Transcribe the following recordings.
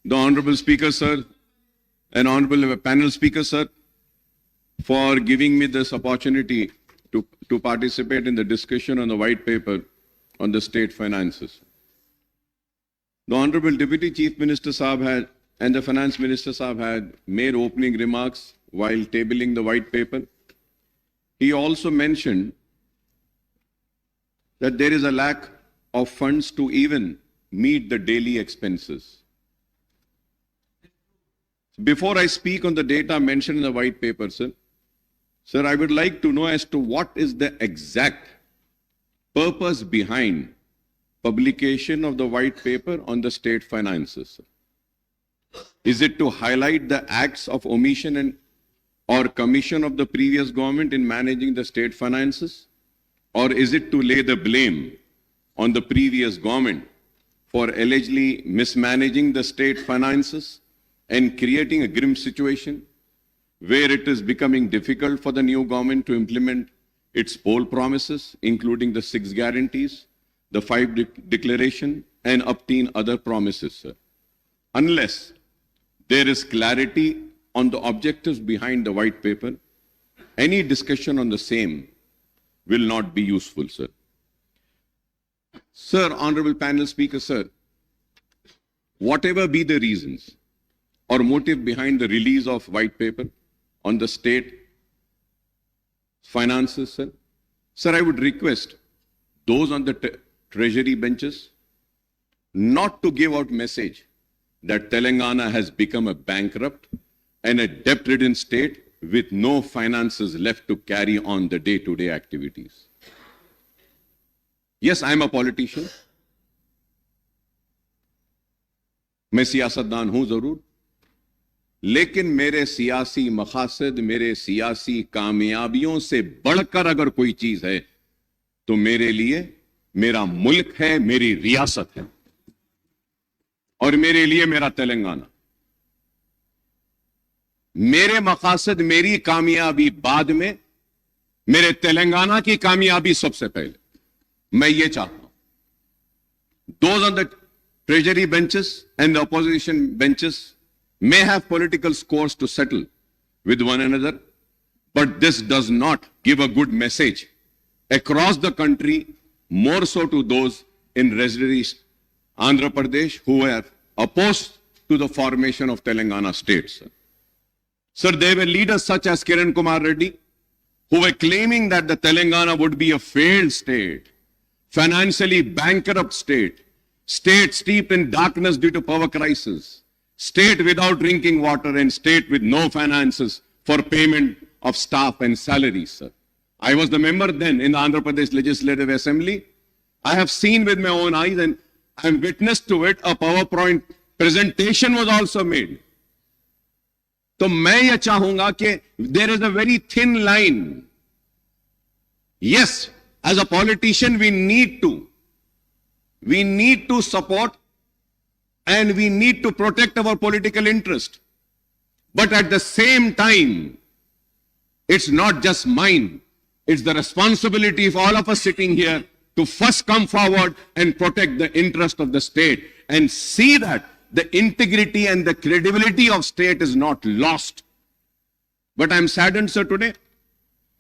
the Honorable Speaker, sir, and Honorable Panel Speaker, sir, for giving me this opportunity to participate in the discussion on the white paper on the state finances. The Honorable Deputy Chief Minister Saab had and the Finance Minister Saab had made opening remarks while tabling the white paper. He also mentioned that there is a lack of funds to even meet the daily expenses. Before I speak on the data mentioned in the white paper, sir, I would like to know as to what is the exact purpose behind publication of the white paper on the state finances. Is it to highlight the acts of omission and or commission of the previous government in managing the state finances? Or is it to lay the blame on the previous government for allegedly mismanaging the state finances and creating a grim situation where it is becoming difficult for the new government to implement its poll promises, including the 6 guarantees, the 5 declaration, and obtain other promises, sir? Unless there is clarity on the objectives behind the white paper, any discussion on the same will not be useful, sir. Sir, Honorable Panel Speaker, sir, whatever be the reasons or motive behind the release of white paper on the state finances, sir, I would request those on the treasury benches not to give out message that Telangana has become a bankrupt and a debt-ridden state with no finances left to carry on the day-to-day activities. Yes, I am a politician. मैं सियासतदान हूं जरूर, लेकिन मेरे सियासी मकासद, मेरे सियासी कामयाबियों से बढ़कर अगर कोई चीज है तो मेरे लिए मेरा मुल्क है, मेरी रियासत है और मेरे लिए मेरा तेलंगाना। मेरे मकासद, मेरी कामयाबी बाद में, मेरे तेलंगाना की कामयाबी सबसे पहले। मैं ये चाहता हूं those on the treasury benches and the opposition benches may have political scores to settle with one another, but this does not give a good message across the country, more so to those in residency Andhra Pradesh who are opposed to the formation of Telangana state. Sir, there were leaders such as Kiran Kumar Reddy who were claiming that the Telangana would be a failed state, financially bankrupt state, state steeped in darkness due to power crisis, state without drinking water, and state with no finances for payment of staff and salaries, sir. I was the member then in the Andhra Pradesh Legislative Assembly. I have seen with my own eyes and I am witness to it. A PowerPoint presentation was also made. तो मैं ये चाहूंगा कि there is a very thin line. Yes, as a politician we need to support and we need to protect our political interest. But at the same time, it's not just mine. It's the responsibility of all of us sitting here to first come forward and protect the interest of the state and see that the integrity and the credibility of state is not lost. But I'm saddened, sir, today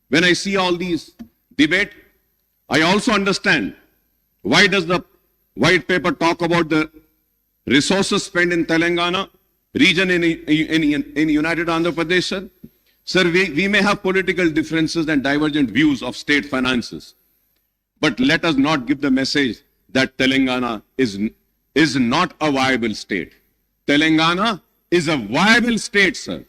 when I see all these debate. I also understand why does the white paper talk about the resources spent in Telangana region in United Andhra Pradesh, sir. Sir, we may have political differences and divergent views of state finances, but let us not give the message that Telangana is not a viable state. Telangana is a viable state, sir.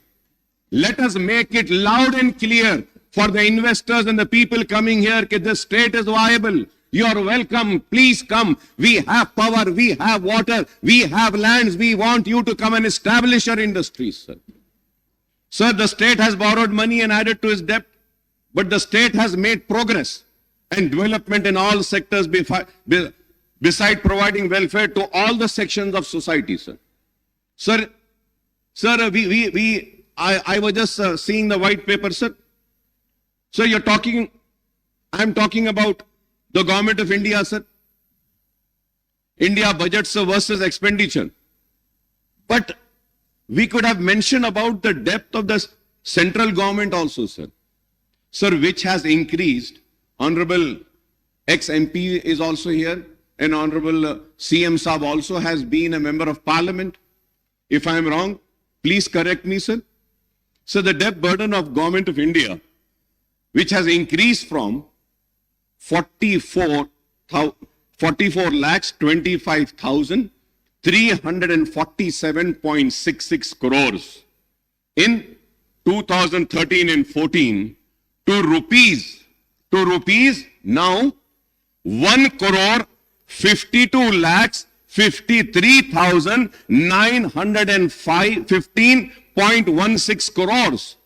Let us make it loud and clear for the investors and the people coming here that the state is viable. You are welcome. Please come. We have power. We have water. We have lands. We want you to come and establish your industries, sir. Sir, the state has borrowed money and added to its debt, but the state has made progress and development in all sectors beside providing welfare to all the sections of society, sir. Sir, I was just seeing the white paper, sir. So I'm talking about the government of India, sir. India budgets versus expenditure. But we could have mentioned about the depth of the central government also, sir. Sir, which has increased. Honorable ex-MP is also here, and Honorable CM Saab also has been a member of parliament. If I am wrong, please correct me, sir. So the debt burden of Government of India, which has increased from 44,25,347.66 crores in 2013 and 14 to rupees now 1 crore 52 lakhs 53,915.16 crores.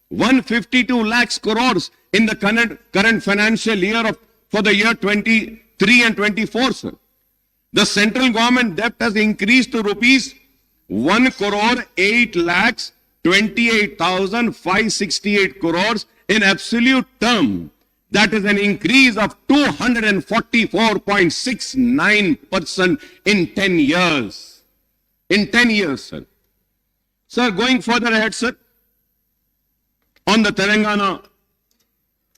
152 lakhs crores in the current financial year for the year 23 and 24, sir. The central government debt has increased to rupees 1 crore 8 lakhs 28,568 crores in absolute term. That is an increase of 244.69% in 10 years. In 10 years, sir. Sir, going further ahead, sir, on the Telangana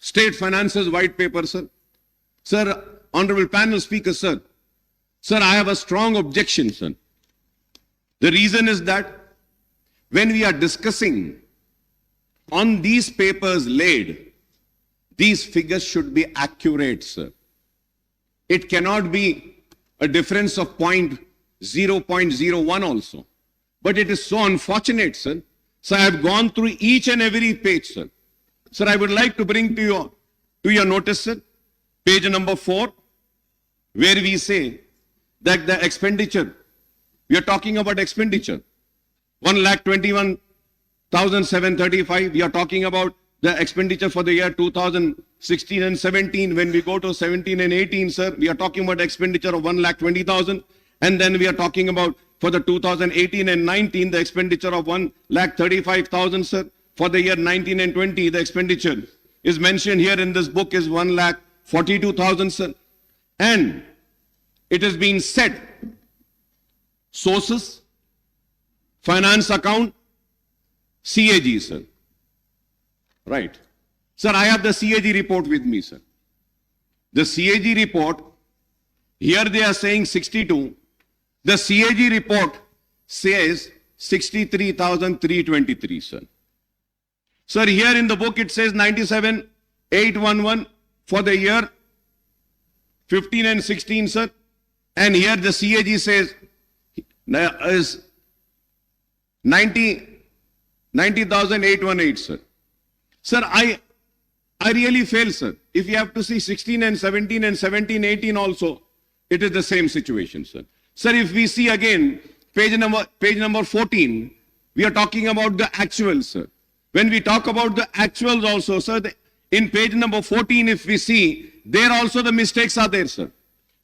State Finances White Paper, sir. Sir, Honorable Panel Speaker, sir. Sir, I have a strong objection, sir. The reason is that when we are discussing on these papers laid, these figures should be accurate, sir. It cannot be a difference of 0.01 also. But it is so unfortunate, sir. So I have gone through each and every page, sir. Sir, I would like to bring to your notice, sir, page number 4, where we say that the expenditure, we are talking about expenditure, 1,21,735. We are talking about the expenditure for the year 2016 and 17. When we go to 17 and 18, sir, we are talking about expenditure of 1,20,000. And then we are talking about for the 2018 and 19, the expenditure of 1,35,000, sir. For the year 19 and 20, the expenditure is mentioned here in this book is 1,42,000, sir. And it has been said, sources, finance account, CAG, sir. Right. Sir, I have the CAG report with me, sir. The CAG report, here they are saying 62. The CAG report says 63,323, sir. Sir, here in the book it says 97,811 for the year 15 and 16, sir. And here the CAG says is 90,818, sir. Sir, I really fail, sir. If you have to see 16 and 17 and 17, 18 also, it is the same situation, sir. Sir, if we see again, page number 14, we are talking about the actuals, sir. When we talk about the actuals also, sir, in page number 14, if we see, there also the mistakes are there, sir.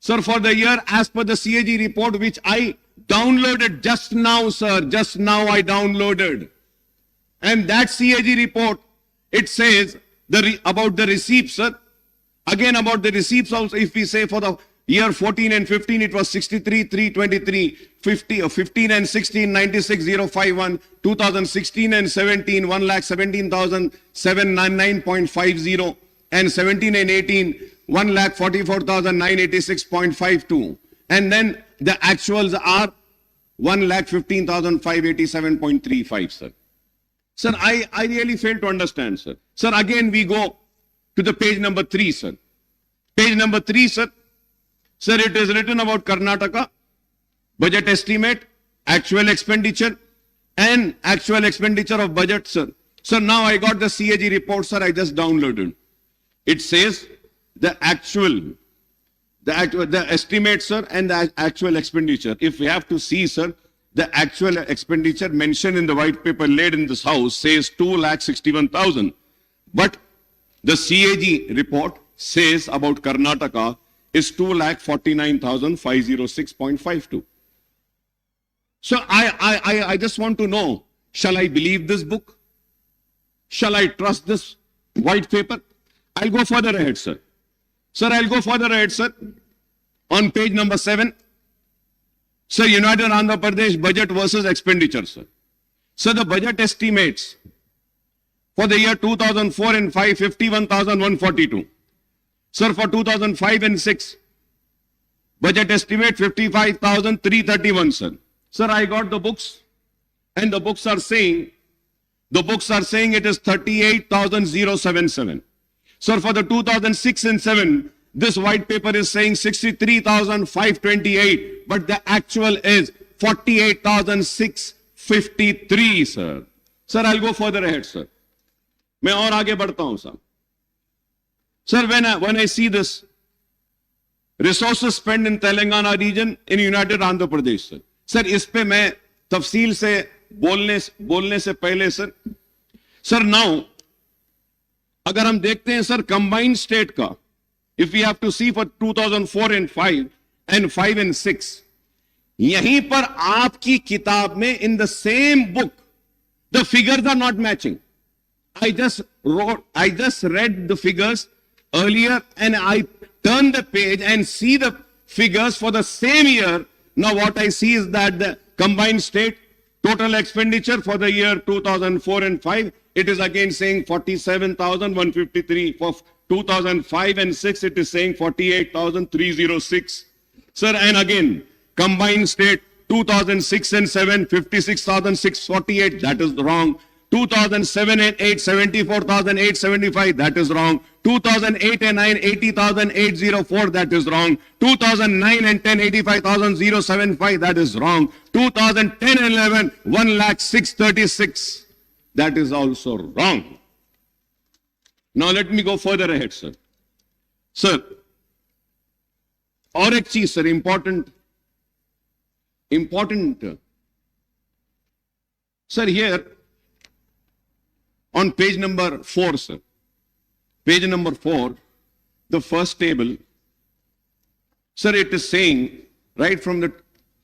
Sir, for the year, as per the CAG report, which I downloaded just now, sir, just now I downloaded. And that CAG report, it says about the receipts, sir. Again, about the receipts also, if we say for the year 14 and 15, it was 63,323, 15 and 16, 96,051, 2016 and 17, 1,17,799.50, and 17 and 18, 1,44,986.52. And then the actuals are 1,15,587.35, sir. Sir, I really fail to understand, sir. Sir, again we go to the page number 3, sir. Page number 3, sir. Sir, it is written about Karnataka, budget estimate, actual expenditure, and actual expenditure of budget, sir. Sir, now I got the CAG report, sir, I just downloaded. It says the estimate, sir, and the actual expenditure. If we have to see, sir, the actual expenditure mentioned in the white paper laid in this house says 2,61,000. But the CAG report says about Karnataka is 2,49,506.52. So I just want to know, shall I believe this book? Shall I trust this white paper? I'll go further ahead, sir. Sir, I'll go further ahead, sir. On page number 7, sir, United Andhra Pradesh budget versus expenditure, sir. So the budget estimates for the year 2004 and 5, 51,142. Sir, for 2005 and 6, budget estimate 55,331, sir. Sir, I got the books, and the books are saying it is 38,077. Sir, for the 2006 and 7, this white paper is saying 63,528, but the actual is 48,653, sir. Sir, I'll go further ahead, sir. मैं और आगे बढ़ता हूं, sir. Sir, when I see this, resources spent in Telangana region in United Andhra Pradesh, sir. Sir, इस पे मैं तफसील से बोलने से पहले, sir. Sir, now, अगर हम देखते हैं, sir, combined state का, if we have to see for 2004 and 5 and 5 and 6, यहीं पर आपकी किताब में in the same book, the figures are not matching. I just read the figures earlier and I turn the page and see the figures for the same year. Now what I see is that the combined state total expenditure for the year 2004 and 5, it is again saying 47,153. For 2005 and 6, it is saying 48,306. Sir, and again, combined state 2006 and 7, 56,648, that is wrong. 2007 and 8, 74,875, that is wrong. 2008 and 9, 80,804, that is wrong. 2009 and 10, 85,075, that is wrong. 2010 and 11, 1,06,36, that is also wrong. Now let me go further ahead, sir. Sir, और एक चीज, sir, important. Sir, here, on page number 4, sir. Page number 4, the first table. Sir, it is saying, right from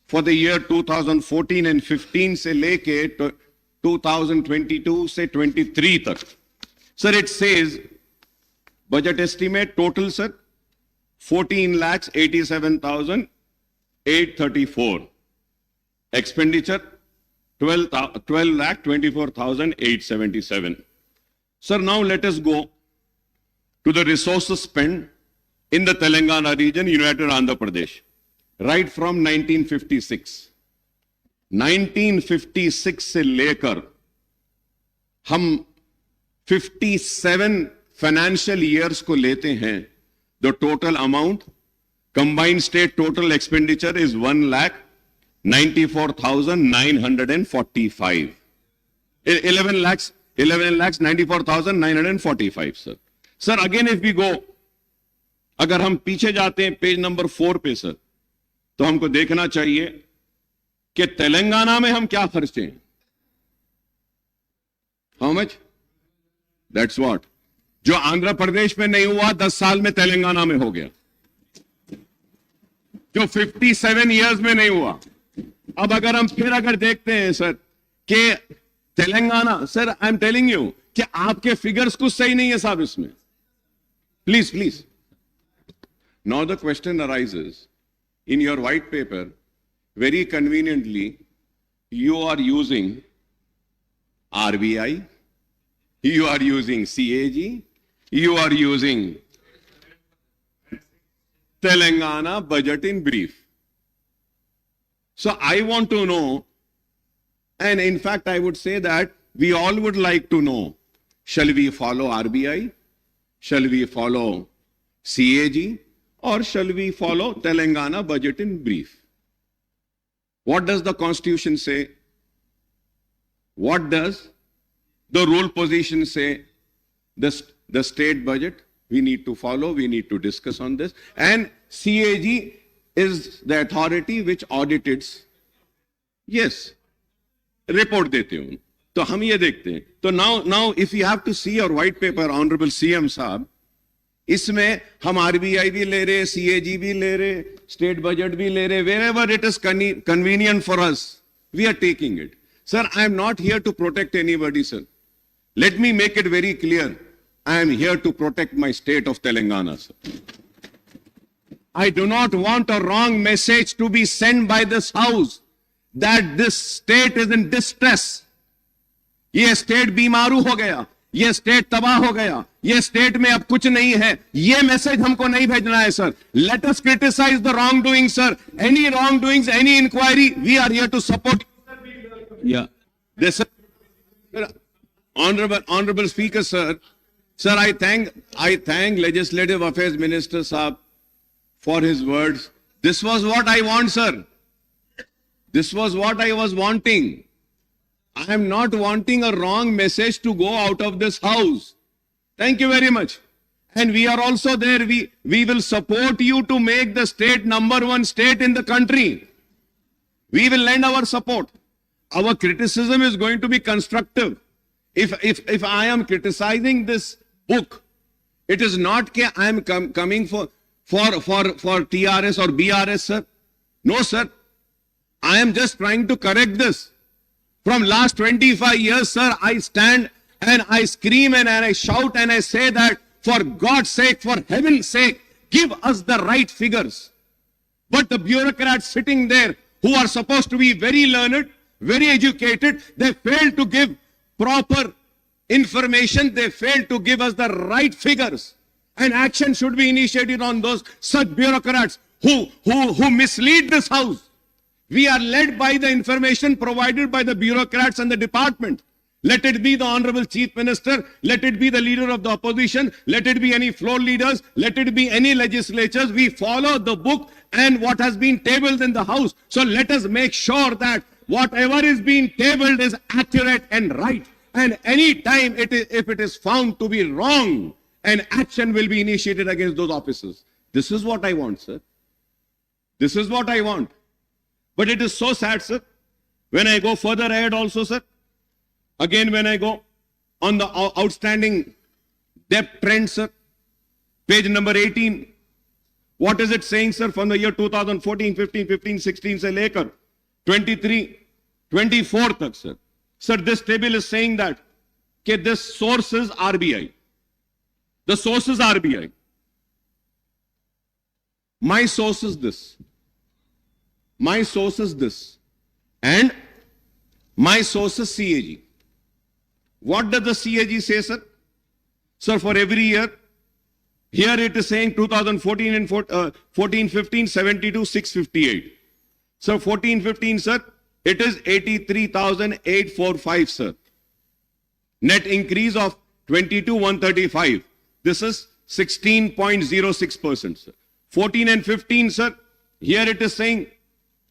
for the year 2014 and 15 se leke 2022 se 23 tak. Sir, it says, budget estimate total, sir, 14,87,834. Expenditure, 12,24,877. Sir, now let us go to the resources spent in the Telangana region, United Andhra Pradesh, right from 1956. 1956 से लेकर हम 57 financial years को लेते हैं. The total amount, combined state total expenditure is 1,94,945. 11,94,945, sir. Sir, again if we go, अगर हम पीछे जाते हैं पेज नंबर 4 पे, सर, तो हमको देखना चाहिए कि तेलंगाना में हम क्या खर्चे हैं. How much? That's what. जो आंध्र प्रदेश में नहीं हुआ 10 साल में तेलंगाना में हो गया, जो 57 years में नहीं हुआ. अब अगर हम फिर अगर देखते हैं, सर, कि Telangana, sir, I am telling you कि आपके फिगर्स कुछ सही नहीं है साहब इसमें. Please. Now the question arises, in your white paper, very conveniently, you are using RBI, you are using CAG, you are using Telangana budget in brief. So I want to know, and in fact I would say that we all would like to know, shall we follow RBI? Shall we follow CAG? Or shall we follow Telangana budget in brief? What does the Constitution say? What does the rule position say? The state budget, we need to follow, we need to discuss on this. And CAG is the authority which audits. Yes, report देते हैं. तो हम ये देखते हैं. तो now if you have to see your white paper, Honorable CM साहब, इसमें हम RBI भी ले रहे, CAG भी ले रहे, स्टेट बजट भी ले रहे, wherever it is convenient for us, we are taking it. Sir, I am not here to protect anybody, sir. Let me make it very clear. I am here to protect my state of Telangana, sir. I do not want a wrong message to be sent by this house that this state is in distress. ये state बीमारू हो गया, ये state तबाह हो गया, ये state में अब कुछ नहीं है, ये मैसेज हमको नहीं भेजना है sir. Let us criticize the wrong doing sir. Any wrong doings, any inquiry, we are here to support. Yeah, this honorable speaker sir, I thank Legislative Affairs Minister Saab for his words. This was what I want, sir. This was what I was wanting. I am not wanting a wrong message to go out of this house. Thank you very much. And we are also there. We will support you to make the state #1 state in the country. We will lend our support. Our criticism is going to be constructive. If I am criticizing this book, it is not that I am coming for TRS or BRS, sir. No, sir. I am just trying to correct this. From last 25 years, sir, I stand and I scream and I shout and I say that for God's sake, for heaven's sake, give us the right figures. But the bureaucrats sitting there who are supposed to be very learned, very educated, they fail to give proper information. They fail to give us the right figures. And action should be initiated on those such bureaucrats who mislead this house. We are led by the information provided by the bureaucrats and the department. Let it be the Honorable Chief Minister, let it be the leader of the opposition, let it be any floor leaders, let it be any legislatures. We follow the book and what has been tabled in the house. So let us make sure that whatever is being tabled is accurate and right. And any time if it is found to be wrong, an action will be initiated against those officers. This is what I want, sir. This is what I want. But it is so sad, sir. When I go further ahead also, sir, again when I go on the outstanding debt trend, sir, page number 18, what is it saying, sir, from the year 2014, 15, 16 se lekar 23, 24 tak, sir. Sir, this table is saying that this source is RBI. The source is RBI. My source is this. My source is this. And my source is CAG. What does the CAG say, sir? Sir, for every year, here it is saying 2014 and 14, 15, 72, 658. So 14, 15, sir, it is 83,845, sir. Net increase of 22,135. This is 16.06%, sir. 14 and 15, sir, here it is saying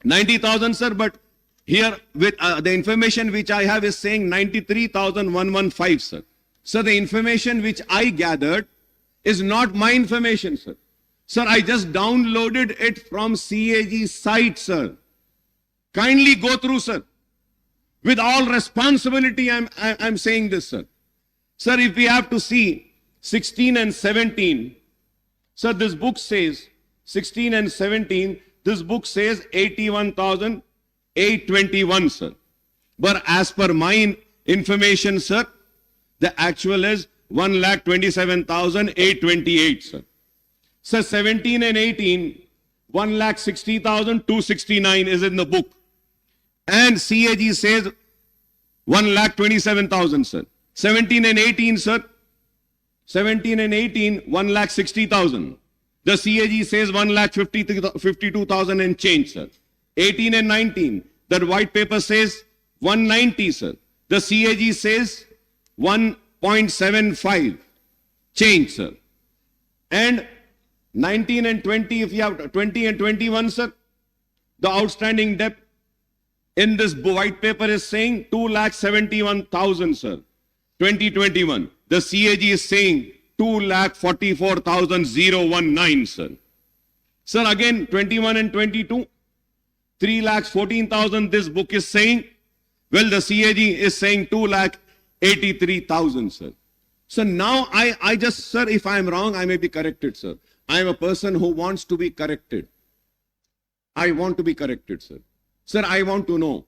90,000, sir, but here with the information which I have is saying 93,115, sir. So the information which I gathered is not my information, sir. Sir, I just downloaded it from CAG site, sir. Kindly go through, sir. With all responsibility, I'm saying this, sir. Sir, if we have to see 16 and 17, sir, this book says 16 and 17, this book says 81,821, sir. But as per my information, sir, the actual is 1,27,828, sir. Sir, 17 and 18, 1,60,269 is in the book. And CAG says 1,27,000, sir. 17 and 18, sir. 17 and 18, 1,60,000. The CAG says 1,52,000 and change, sir. 18 and 19, the white paper says 190, sir. The CAG says 1.75 change, sir. And 19 and 20, if you have 20 and 21, sir, the outstanding debt in this white paper is saying 2,71,000, sir. 2021. The CAG is saying 2,44,019, sir. Sir, again, 21 and 22, 3,14,000 this book is saying. Well, the CAG is saying 2,83,000, sir. So now I just, sir, if I am wrong, I may be corrected, sir. I am a person who wants to be corrected. I want to be corrected, sir. Sir, I want to know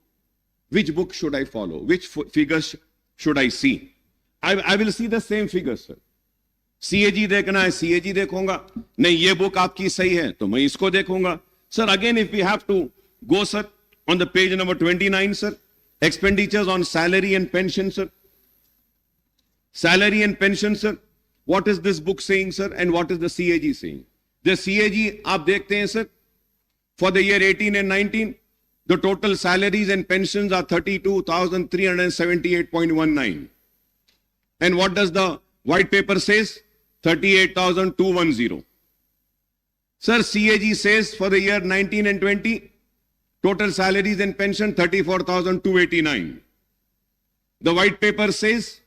which book should I follow, which figures should I see. I will see the same figures, sir. CAG देखना है, CAG देखूंगा. नहीं, ये book आपकी सही है, तो मैं इसको देखूंगा. Sir, again, if we have to go, sir, on the page number 29, sir, expenditures on salary and pension, sir. Salary and pension, sir. What is this book saying, sir? And what is the CAG saying? The CAG, आप देखते हैं, sir. For the year 18 and 19, the total salaries and pensions are 32,378.19. And what does the white paper says? 38,210. Sir, CAG says for the year 19 and 20, total salaries and pension 34,289. The white paper says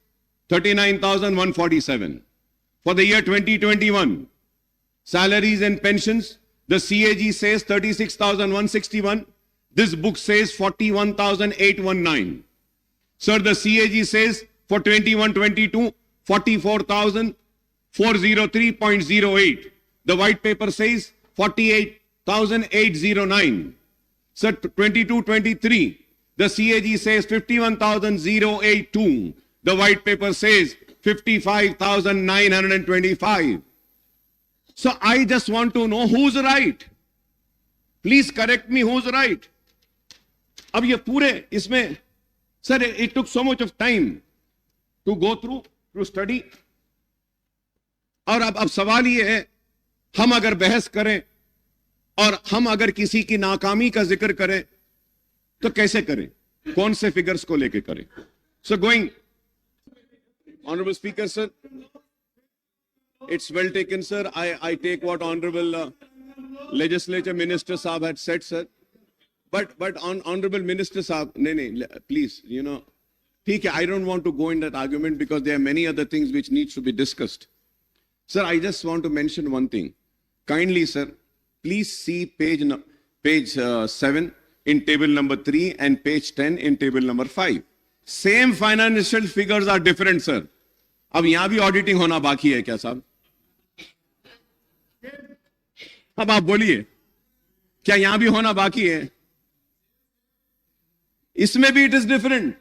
39,147. For the year 2021, salaries and pensions, the CAG says 36,161. This book says 41,819. Sir, the CAG says for 21-22, 44,403.08. The white paper says 48,809. Sir, 22-23, the CAG says 51,082. The white paper says 55,925. So I just want to know who's right. Please correct me, who's right. अब ये पूरे इसमें, sir, it took so much of time to go through, to study. और अब सवाल ये है, हम अगर बहस करें और हम अगर किसी की नाकामी का जिक्र करें तो कैसे करें, कौन से फिगर्स को लेके करें? So going, Honorable Speaker, sir, it's well taken, sir. I take what Honorable Legislature Minister Saab had said, sir. But Honorable Minister Saab, please, ठीक है, I don't want to go in that argument because there are many other things which needs to be discussed. Sir, I just want to mention one thing. Kindly, sir, please see page 7 in table number 3 and page 10 in table number 5. Same financial figures are different, sir. अब यहां भी auditing होना बाकी है क्या साहब? अब आप बोलिए, क्या यहां भी होना बाकी है? इसमें भी इट इज डिफरेंट.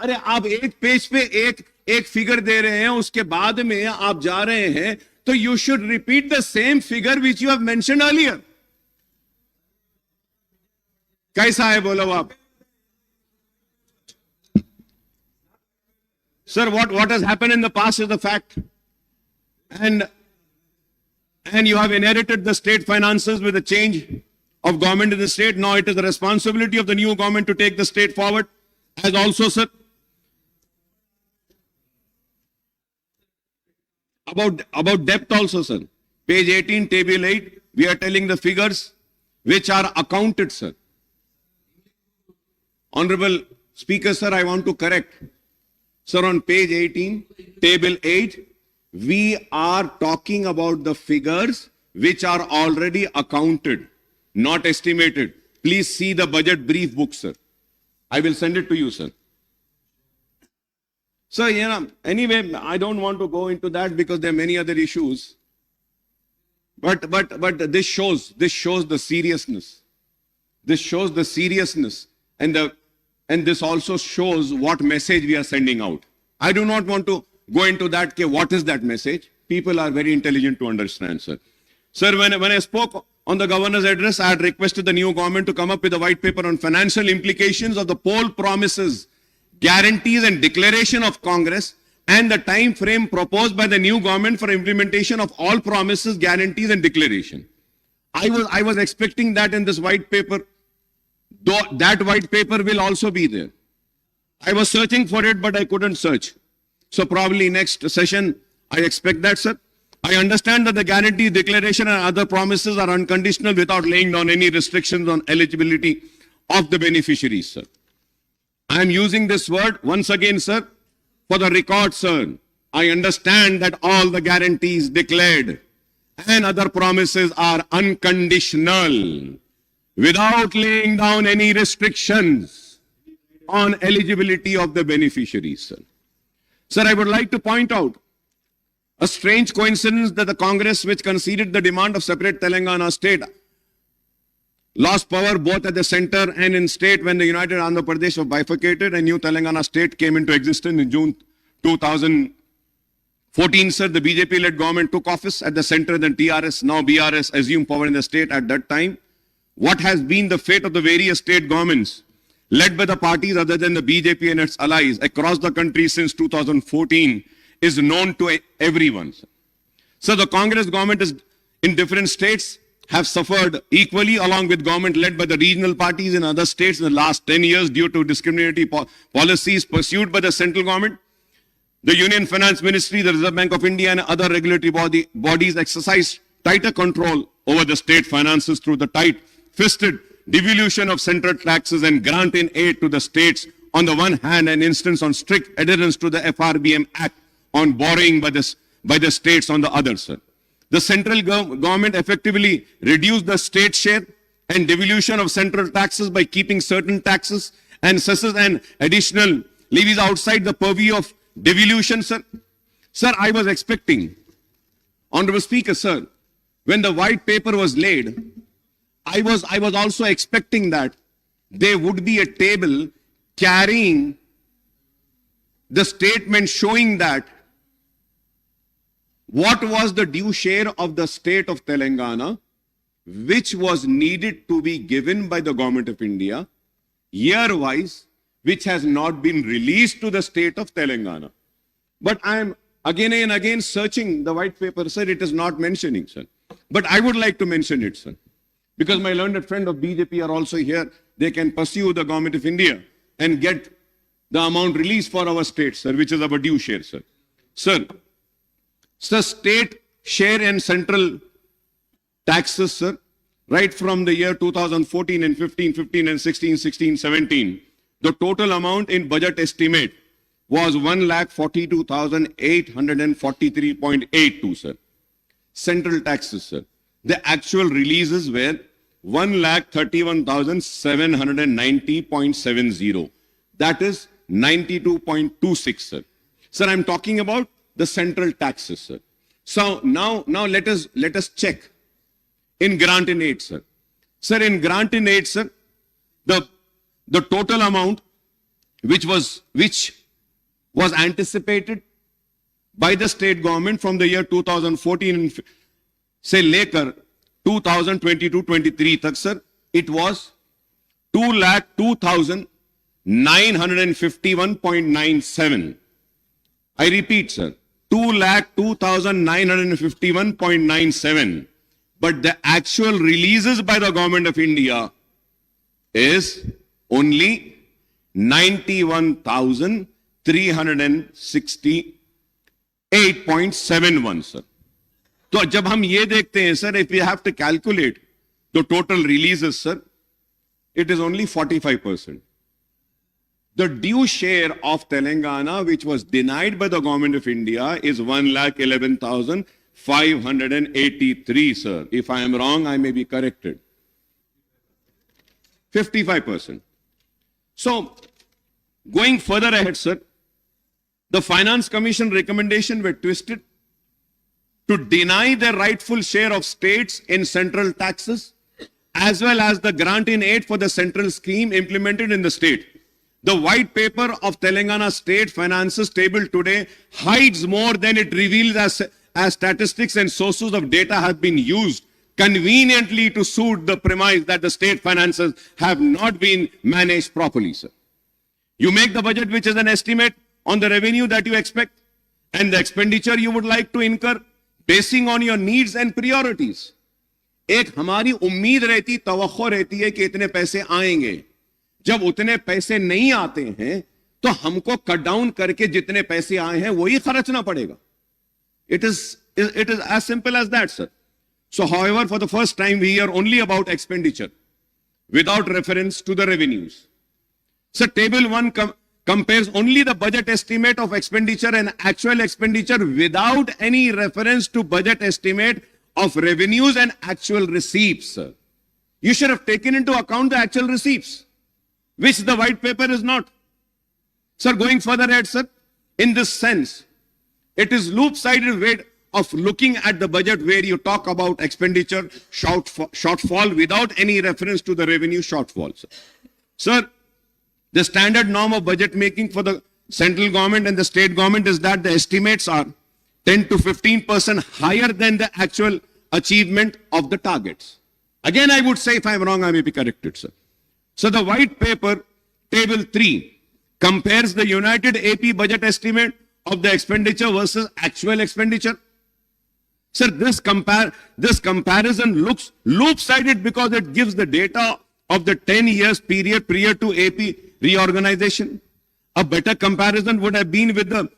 अरे आप एक पेज पे एक फिगर दे रहे हैं, उसके बाद में आप जा रहे हैं, तो you should repeat the same figure which you have mentioned earlier. कैसा है बोलो आप? Sir, what has happened in the past is the fact. And you have inherited the state finances with a change of government in the state. Now it is the responsibility of the new government to take the state forward. As also, sir, about depth also, sir. Page 18, table 8, we are telling the figures which are accounted, sir. Honorable Speaker, sir, I want to correct. Sir, on page 18, table 8, we are talking about the figures which are already accounted, not estimated. Please see the budget brief book, sir. I will send it to you, sir. So, anyway, I don't want to go into that because there are many other issues. But this shows the seriousness. This shows the seriousness and this also shows what message we are sending out. I do not want to go into that. What is that message? People are very intelligent to understand, sir. Sir, when I spoke on the governor's address, I had requested the new government to come up with a white paper on financial implications of the poll promises, guarantees and declaration of Congress and the time frame proposed by the new government for implementation of all promises, guarantees and declaration. I was expecting that in this white paper. Though that white paper will also be there. I was searching for it, but I couldn't search. So probably next session, I expect that, sir. I understand that the guarantee, declaration and other promises are unconditional without laying down any restrictions on eligibility of the beneficiaries, sir. I am using this word once again, sir, for the record, sir. I understand that all the guarantees declared and other promises are unconditional, without laying down any restrictions on eligibility of the beneficiaries, sir. Sir, I would like to point out a strange coincidence that the Congress, which conceded the demand of separate Telangana state, lost power both at the center and in state when the United Andhra Pradesh was bifurcated and new Telangana state came into existence in June 2014, sir. The BJP-led government took office at the center, then TRS, now BRS, assumed power in the state at that time. What has been the fate of the various state governments led by the parties other than the BJP and its allies across the country since 2014 is known to everyone. So the Congress government is in different states have suffered equally along with government led by the regional parties in other states in the last 10 years due to discriminatory policies pursued by the central government. The Union Finance Ministry, the Reserve Bank of India and other regulatory bodies exercise tighter control over the state finances through the tight-fisted devolution of central taxes and grant in aid to the states on the one hand and instance on strict adherence to the FRBM Act on borrowing by the states on the other, sir. The central government effectively reduced the state share and devolution of central taxes by keeping certain taxes and cesses and additional levies outside the purview of devolution, sir. Sir, I was expecting, Honorable Speaker, sir, when the white paper was laid, I was also expecting that there would be a table carrying the statement showing that what was the due share of the state of Telangana, which was needed to be given by the government of India, year-wise, which has not been released to the state of Telangana. But I am again and again searching the white paper, sir, it is not mentioning, sir. But I would like to mention it, sir. Because my learned friend of BJP are also here, they can pursue the government of India and get the amount released for our state, sir, which is our due share, sir. Sir, state share and central taxes, sir, right from the year 2014 and 15 and 16, 17, the total amount in budget estimate was 1,42,843.82, sir. Central taxes, sir. The actual releases were 1,31,790.70. That is 92.26, sir. Sir, I'm talking about the central taxes, sir. So now let us check in grant in aid, sir. Sir, in grant in aid, sir, the total amount which was anticipated by the state government from the year 2014 say later 2022-23 tak, sir, it was 2,02,951.97. I repeat, sir, 2,02,951.97. But the actual releases by the government of India is only 91,368.71, sir. So जब हम ये देखते हैं, sir, if we have to calculate the total releases, sir, it is only 45%. The due share of Telangana, which was denied by the government of India, is 1,11,583, sir. If I am wrong, I may be corrected. 55%. So, going further ahead, sir, the Finance Commission recommendation were twisted to deny the rightful share of states in central taxes, as well as the grant in aid for the central scheme implemented in the state. The white paper of Telangana state finances table today hides more than it reveals as statistics and sources of data have been used conveniently to suit the premise that the state finances have not been managed properly, sir. You make the budget, which is an estimate on the revenue that you expect and the expenditure you would like to incur basing on your needs and priorities. एक हमारी उम्मीद रहती, तवक्को रहती है कि इतने पैसे आएंगे. जब उतने पैसे नहीं आते हैं तो हमको कट डाउन करके जितने पैसे आए हैं वही खर्चना पड़ेगा. It is as simple as that, sir. So, however, for the first time we hear only about expenditure without reference to the revenues. So, table 1 compares only the budget estimate of expenditure and actual expenditure without any reference to budget estimate of revenues and actual receipts, sir. You should have taken into account the actual receipts, which the white paper is not. Sir, going further ahead, sir, in this sense, it is loop-sided way of looking at the budget where you talk about expenditure shortfall without any reference to the revenue shortfall, sir. Sir, the standard norm of budget making for the central government and the state government is that the estimates are 10 to 15% higher than the actual achievement of the targets. Again, I would say, if I'm wrong, I may be corrected, sir. So the white paper Table 3 compares the United AP budget estimate of the expenditure versus actual expenditure. Sir, this comparison looks loop-sided because it gives the data of the 10 years period prior to AP reorganization. A better comparison would have been with the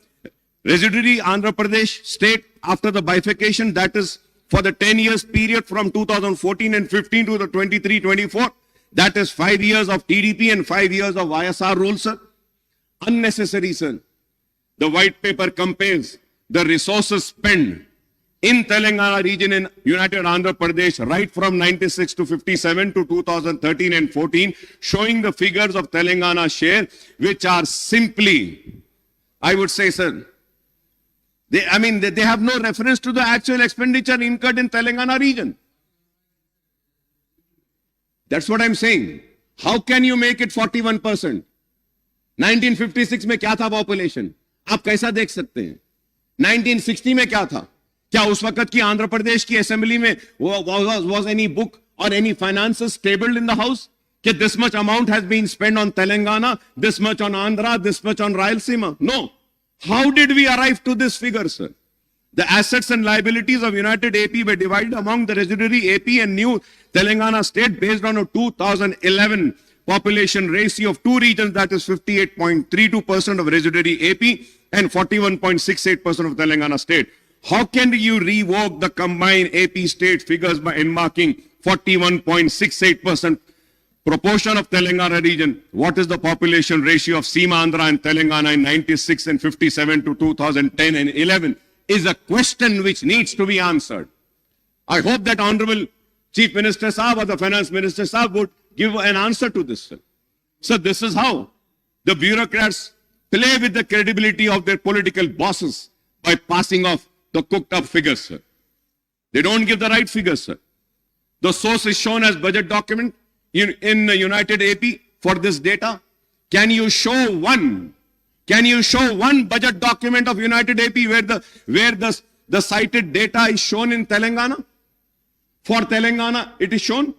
residuary Andhra Pradesh state after the bifurcation, that is for the 10 years period from 2014 and 15 to the 23-24. That is 5 years of TDP and 5 years of YSR rule, sir. Unnecessary, sir. The white paper compares the resources spent in Telangana region in United Andhra Pradesh right from 96 to 57 to 2013 and 14, showing the figures of Telangana share, which are simply, I would say, sir, they have no reference to the actual expenditure incurred in Telangana region. That's what I'm saying. How can you make it 41%? 1956 में क्या था population? आप कैसा देख सकते हैं? 1960 में क्या था? क्या उस वक्त की आंध्र प्रदेश की असेंबली में was any book or any finances tabled in the house? That this much amount has been spent on Telangana, this much on Andhra, this much on Rayalaseema? No. How did we arrive to this figure, sir? The assets and liabilities of United AP were divided among the residuary AP and new Telangana state based on a 2011 population ratio of two regions, that is 58.32% of residuary AP and 41.68% of Telangana state. How can you revoke the combined AP state figures by enmarking 41.68% proportion of Telangana region? What is the population ratio of Seema Andhra and Telangana in 96 and 57 to 2010 and 11 is a question which needs to be answered. I hope that Honorable Chief Minister Saab or the Finance Minister Saab would give an answer to this, sir. So this is how the bureaucrats play with the credibility of their political bosses by passing off the cooked up figures, sir. They don't give the right figures, sir. The source is shown as budget document in the United AP for this data. Can you show one budget document of United AP where the cited data is shown in Telangana? For Telangana, it is shown.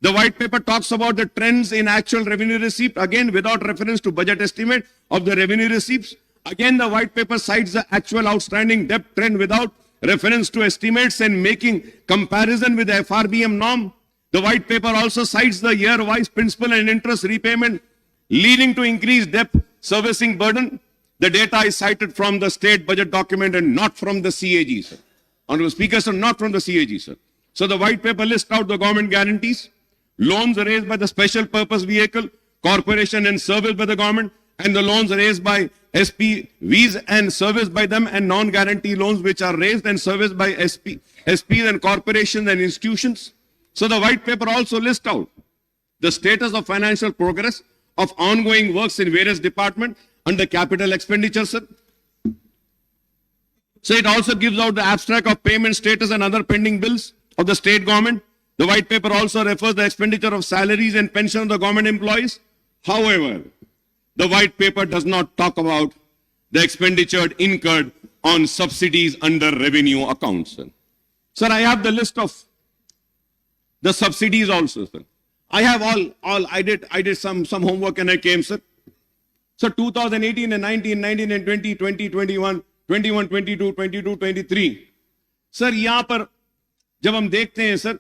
The white paper talks about the trends in actual revenue receipt, again without reference to budget estimate of the revenue receipts. Again, the white paper cites the actual outstanding debt trend without reference to estimates and making comparison with the FRBM norm. The white paper also cites the year-wise principal and interest repayment leading to increased debt servicing burden. The data is cited from the state budget document and not from the CAG, sir. Honorable Speaker, sir, not from the CAG, sir. So the white paper lists out the government guarantees, loans raised by the special purpose vehicle, corporation and serviced by the government, and the loans raised by SPVs and serviced by them, and non-guarantee loans which are raised and serviced by SPs and corporations and institutions. So the white paper also lists out the status of financial progress of ongoing works in various departments under capital expenditure, sir. So it also gives out the abstract of payment status and other pending bills of the state government. The white paper also refers the expenditure of salaries and pension of the government employees. However, the white paper does not talk about the expenditure incurred on subsidies under revenue accounts, sir. Sir, I have the list of the subsidies also, sir. I have I did some homework and I came, sir. So 2018 and 19, 19 and 20, 20, 21, 21, 22, 22, 23. Sir, यहाँ पर जब हम देखते हैं, sir,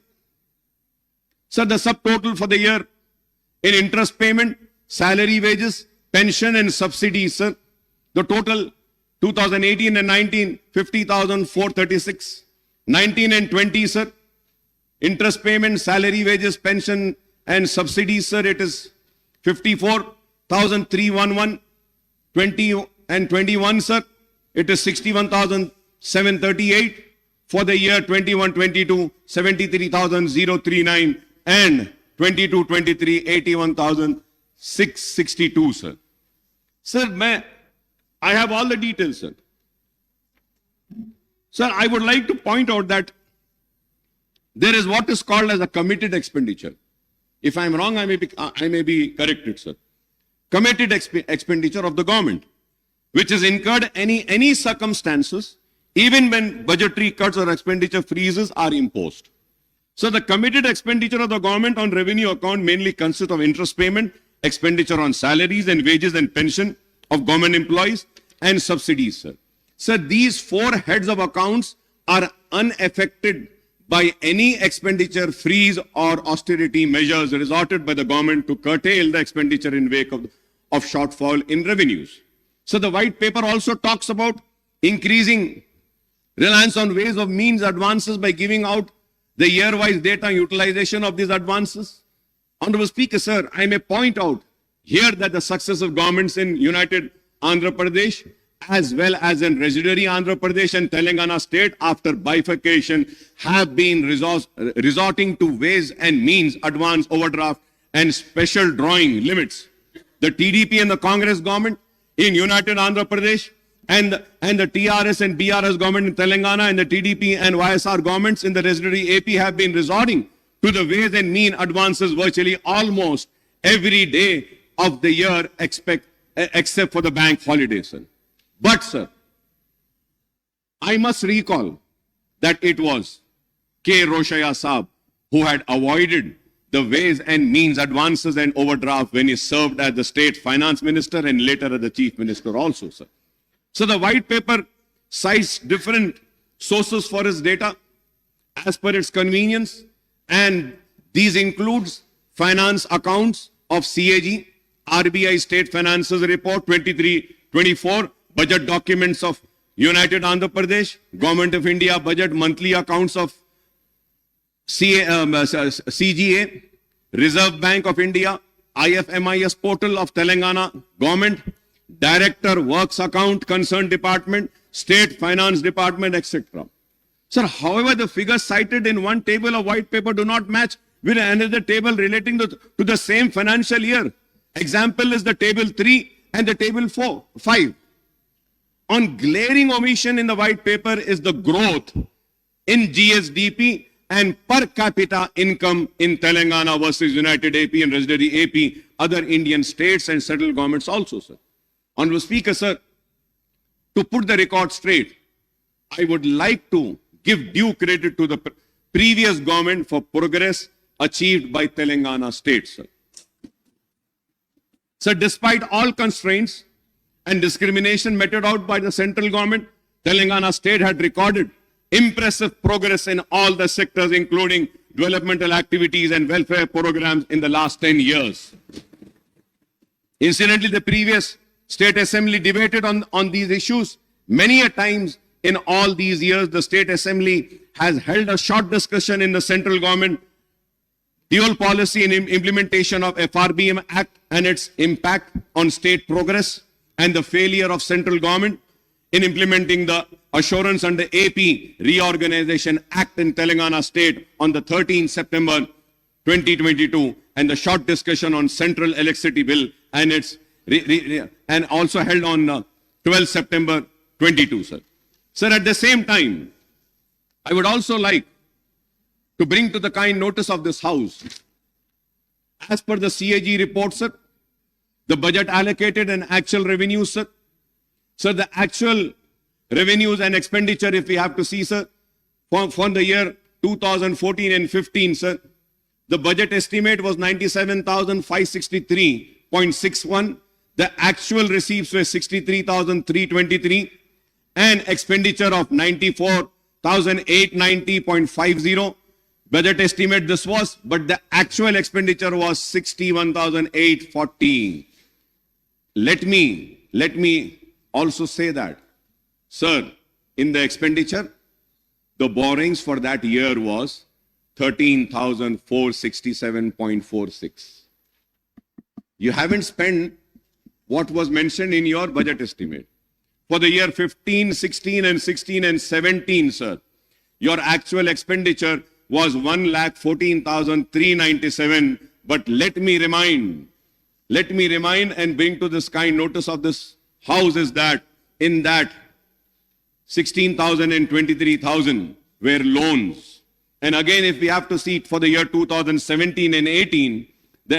the subtotal for the year in interest payment, salary, wages, pension and subsidies, sir. The total 2018 and 19, 50,436. 19 and 20, sir. Interest payment, salary, wages, pension and subsidies, sir, it is 54,311. 20 and 21, sir, it is 61,738. For the year 21-22, 73,039, and 22-23, 81,662, sir. Sir, I have all the details, sir. Sir, I would like to point out that there is what is called as a committed expenditure. If I am wrong, I may be corrected, sir. Committed expenditure of the government, which is incurred any circumstances, even when budgetary cuts or expenditure freezes are imposed. So the committed expenditure of the government on revenue account mainly consists of interest payment expenditure on salaries and wages and pension of government employees and subsidies, sir. Sir, these four heads of accounts are unaffected by any expenditure freeze or austerity measures resorted by the government to curtail the expenditure in wake of shortfall in revenues. So the white paper also talks about increasing reliance on ways of means advances by giving out the year-wise data utilization of these advances. Honorable Speaker, sir, I may point out here that the successive governments in United Andhra Pradesh as well as in residuary Andhra Pradesh and Telangana state after bifurcation have been resorting to ways and means advance overdraft and special drawing limits. The TDP and the Congress government in United Andhra Pradesh and the TRS and BRS government in Telangana and the TDP and YSR governments in the residuary AP have been resorting to the ways and mean advances virtually almost every day of the year except for the bank holidays, sir. But, sir, I must recall that it was K. Roshaya Saab who had avoided the ways and means advances and overdraft when he served as the state finance minister and later as the chief minister also, sir. So the white paper cites different sources for its data as per its convenience, and these includes finance accounts of CAG, RBI State Finances Report 23-24, budget documents of United Andhra Pradesh, Government of India budget monthly accounts of CGA, Reserve Bank of India, IFMIS portal of Telangana government, Director Works Account Concerned Department, State Finance Department, etc. Sir, however, the figures cited in one table of white paper do not match with another table relating to the same financial year. Example is the table 3 and the table 5. On glaring omission in the white paper is the growth in GSDP and per capita income in Telangana versus United AP and residuary AP, other Indian states and central governments also, sir. Honorable Speaker, sir, to put the record straight, I would like to give due credit to the previous government for progress achieved by Telangana state, sir. Sir, despite all constraints and discrimination meted out by the central government, Telangana state had recorded impressive progress in all the sectors, including developmental activities and welfare programs in the last 10 years. Incidentally, the previous State Assembly debated on these issues many a times in all these years. The State Assembly has held a short discussion in the central government dual policy and implementation of FRBM Act and its impact on state progress and the failure of central government in implementing the Assurance under AP Reorganization Act in Telangana state on the 13th September 2022 and the short discussion on Central Electricity Bill and its and also held on 12 September 22, sir. Sir, at the same time, I would also like to bring to the kind notice of this House, as per the CAG report, sir, the budget allocated and actual revenues, sir. Sir, the actual revenues and expenditure, if we have to see, sir, for the year 2014 and 15, sir, the budget estimate was 97,563.61. The actual receipts were 63,323 and expenditure of 94,890.50. Budget estimate this was, but the actual expenditure was 61,840. Let me also say that, sir, in the expenditure, the borrowings for that year was 13,467.46. You haven't spent what was mentioned in your budget estimate. For the year 15, 16 and 16 and 17, sir, your actual expenditure was 1,14,397. But let me remind and bring to this kind notice of this House is that in that 16,000 and 23,000 were loans. And again, if we have to see it for the year 2017 and 18, the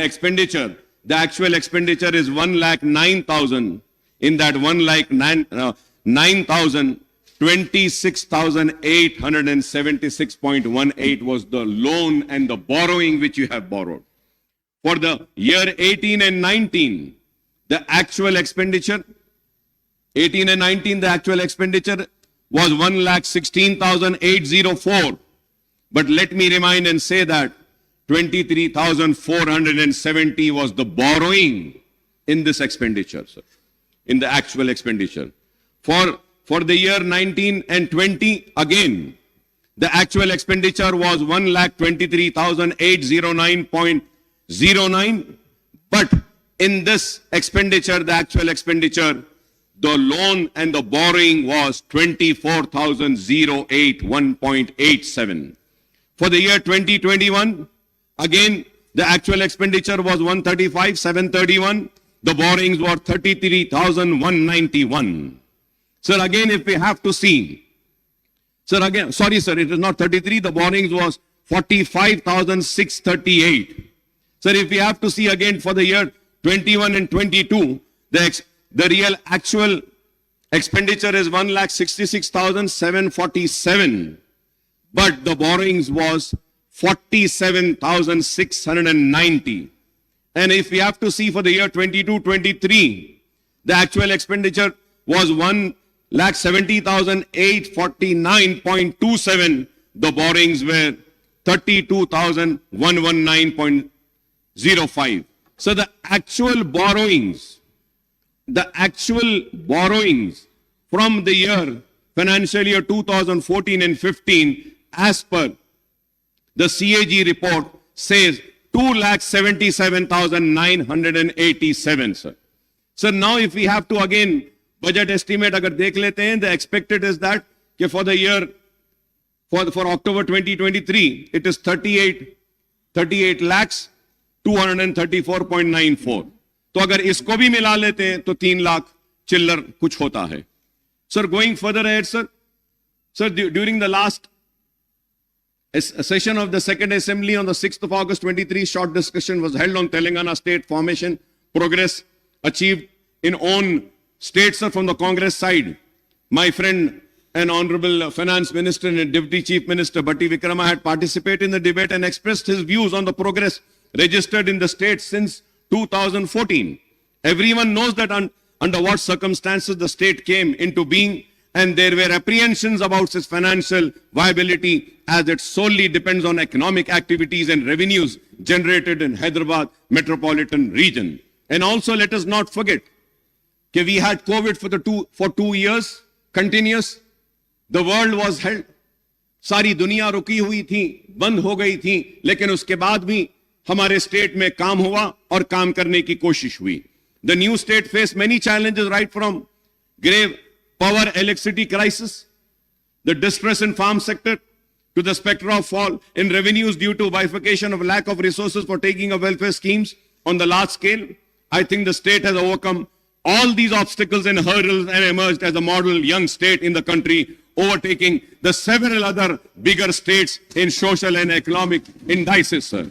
actual expenditure is 1,09,000. In that 1,09,000, 26,876.18 was the loan and the borrowing which you have borrowed. For the year 18 and 19, the actual expenditure, 18 and 19, the actual expenditure was 1,16,804. But let me remind and say that 23,470 was the borrowing in this expenditure, sir, in the actual expenditure. For the year 19 and 20, again, the actual expenditure was 1,23,809.09. But in this expenditure, the actual expenditure, the loan and the borrowing was 24,081.87. For the year 2021, again, the actual expenditure was 135,731. The borrowings were 33,191. Sir, again, if we have to see, sir, again, sorry, sir, it is not 33. The borrowings was 45,638. Sir, if we have to see again for the year 21 and 22, the real actual expenditure is 1,66,747. But the borrowings was 47,690. And if we have to see for the year 22-23, the actual expenditure was 1,70,849.27. The borrowings were 32,119.05. So the actual borrowings from the year financial year 2014 and 15, as per the CAG report, says 2,77,987, sir. So now if we have to again budget estimate, agar dekh lete hain, the expected is that for the year, for October 2023, it is 38 lakhs 234.94. तो अगर इसको भी मिला लेते हैं तो 3 लाख चिल्लर कुछ होता है. Sir, going further ahead, sir, during the last session of the Second Assembly on the 6th of August 23, short discussion was held on Telangana state formation, progress achieved in own states, sir, from the Congress side. My friend and Honorable Finance Minister and Deputy Chief Minister Bhatti Vikrama had participated in the debate and expressed his views on the progress registered in the states since 2014. Everyone knows that under what circumstances the state came into being, and there were apprehensions about its financial viability as it solely depends on economic activities and revenues generated in Hyderabad metropolitan region. And also let us not forget that we had COVID for 2 years continuous. The world was held. सारी दुनिया रुकी हुई थी, बंद हो गई थी, लेकिन उसके बाद भी हमारे स्टेट में काम हुआ और काम करने की कोशिश हुई. The new state faced many challenges, right from grave power electricity crisis, the distress in farm sector, to the specter of fall in revenues due to bifurcation of lack of resources for taking of welfare schemes on the large scale. I think the state has overcome all these obstacles and hurdles and emerged as a model young state in the country, overtaking the several other bigger states in social and economic indices, sir.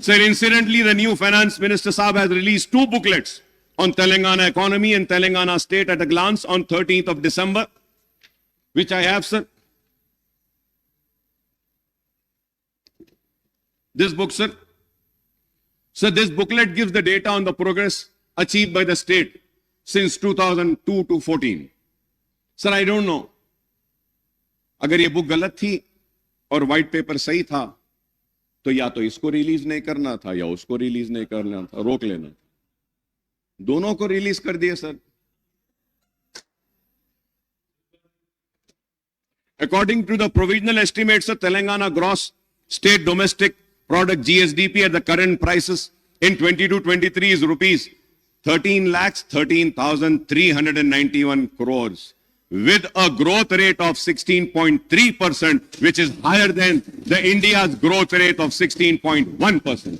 Sir, incidentally, the new Finance Minister Saab has released 2 booklets on Telangana economy and Telangana state at a glance on 13th of December, which I have, sir. This book, sir. So this booklet gives the data on the progress achieved by the state since 2002 to 14. Sir, I don't know. अगर ये book गलत थी और white paper सही था, तो या तो इसको रिलीज नहीं करना था या उसको रिलीज नहीं करना था, रोक लेना. दोनों को रिलीज कर दिए, sir. According to the provisional estimates of Telangana gross state domestic product GSDP at the current prices in 22-23 is rupees 13,13,391 crores with a growth rate of 16.3%, which is higher than the India's growth rate of 16.1%.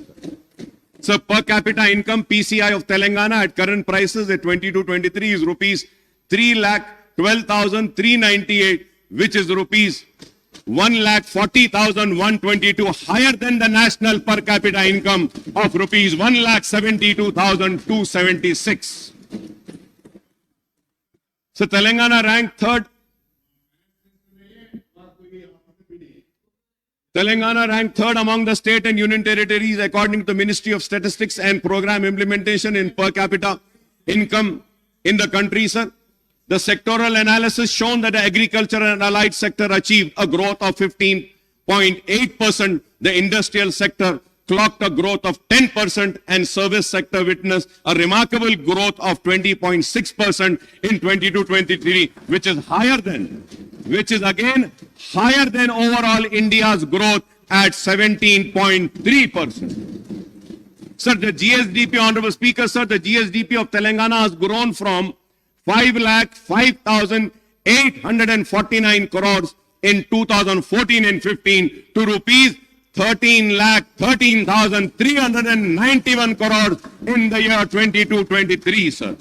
So per capita income PCI of Telangana at current prices at 22-23 is rupees 3,12,398, which is rupees 1,40,122, higher than the national per capita income of rupees 1,72,276. So Telangana ranked third. Telangana ranked third among the state and union territories according to the Ministry of Statistics and Program Implementation in per capita income in the country, sir. The sectoral analysis shown that the agriculture and allied sector achieved a growth of 15.8%. The industrial sector clocked a growth of 10% and service sector witnessed a remarkable growth of 20.6% in 22-23, which is again higher than overall India's growth at 17.3%. Sir, the GSDP, Honorable Speaker, sir, the GSDP of Telangana has grown from 5,05,849 crores in 2014 and 15 to rupees 13,13,391 crores in the year 22-23, sir,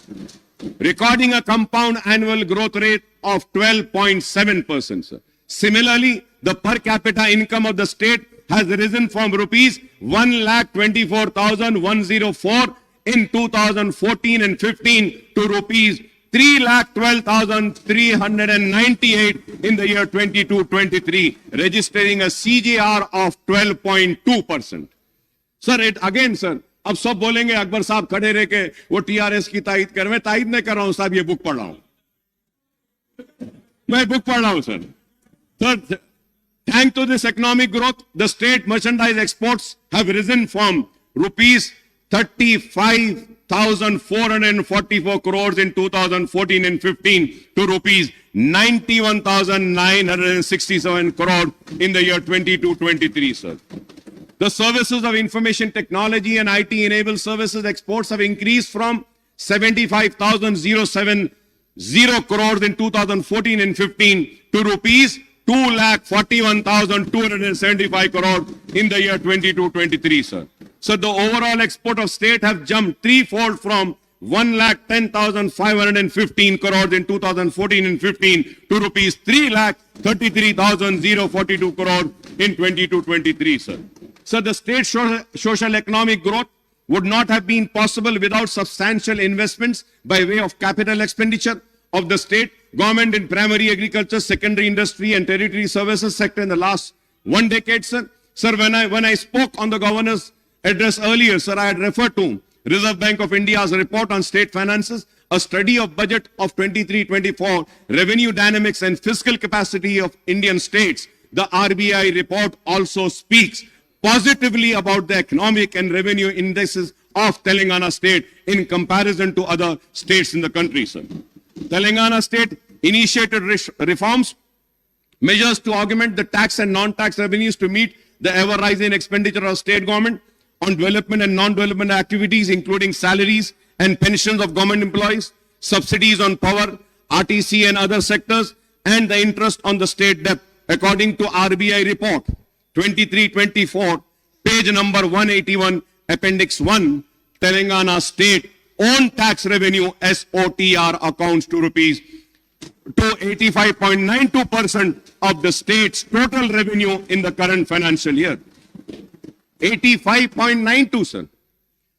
recording a compound annual growth rate of 12.7%, sir. Similarly, the per capita income of the state has risen from rupees 1,24,104 in 2014 and 15 to rupees 3,12,398 in the year 22-23, registering a CGR of 12.2%. Sir, it again, sir, अब सब बोलेंगे अकबर साहब खड़े रह के वो TRS की तायद कर, मैं तायद नहीं कर रहा हूं साहब, ये बुक पढ़ रहा हूं, मैं बुक पढ़ रहा हूं sir. Third, thanks to this economic growth, the state merchandise exports have risen from rupees 35,444 crores in 2014 and 15 to rupees 91,967 crores in the year 22-23, sir. The services of information technology and IT-enabled services exports have increased from 75,070 crores in 2014 and 15 to rupees 2,41,275 crores in the year 22-23, sir. So the overall export of state have jumped threefold from 1,10,515 crores in 2014 and 15 to rupees 3,33,042 crores in 22-23, sir. So the state social economic growth would not have been possible without substantial investments by way of capital expenditure of the state government in primary agriculture, secondary industry and territory services sector in the last 1 decade, sir. Sir, when I spoke on the governor's address earlier, sir, I had referred to Reserve Bank of India's report on state finances, a study of budget of 23-24, revenue dynamics and fiscal capacity of Indian states. The RBI report also speaks positively about the economic and revenue indices of Telangana state in comparison to other states in the country, sir. Telangana state initiated reforms, measures to augment the tax and non-tax revenues to meet the ever-rising expenditure of state government on development and non-development activities, including salaries and pensions of government employees, subsidies on power, RTC and other sectors, and the interest on the state debt, according to RBI report 23-24, page number 181, appendix 1, Telangana state own tax revenue SOTR accounts to rupees to 85.92% of the state's total revenue in the current financial year. 85.92, sir.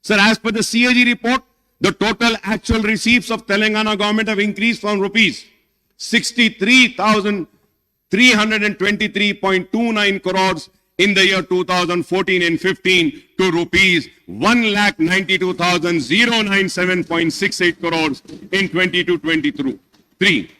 Sir, as per the CAG report, the total actual receipts of Telangana government have increased from rupees 63,323.29 crores in the year 2014 and 15 to rupees 1,92,097.68 crores in 22-23.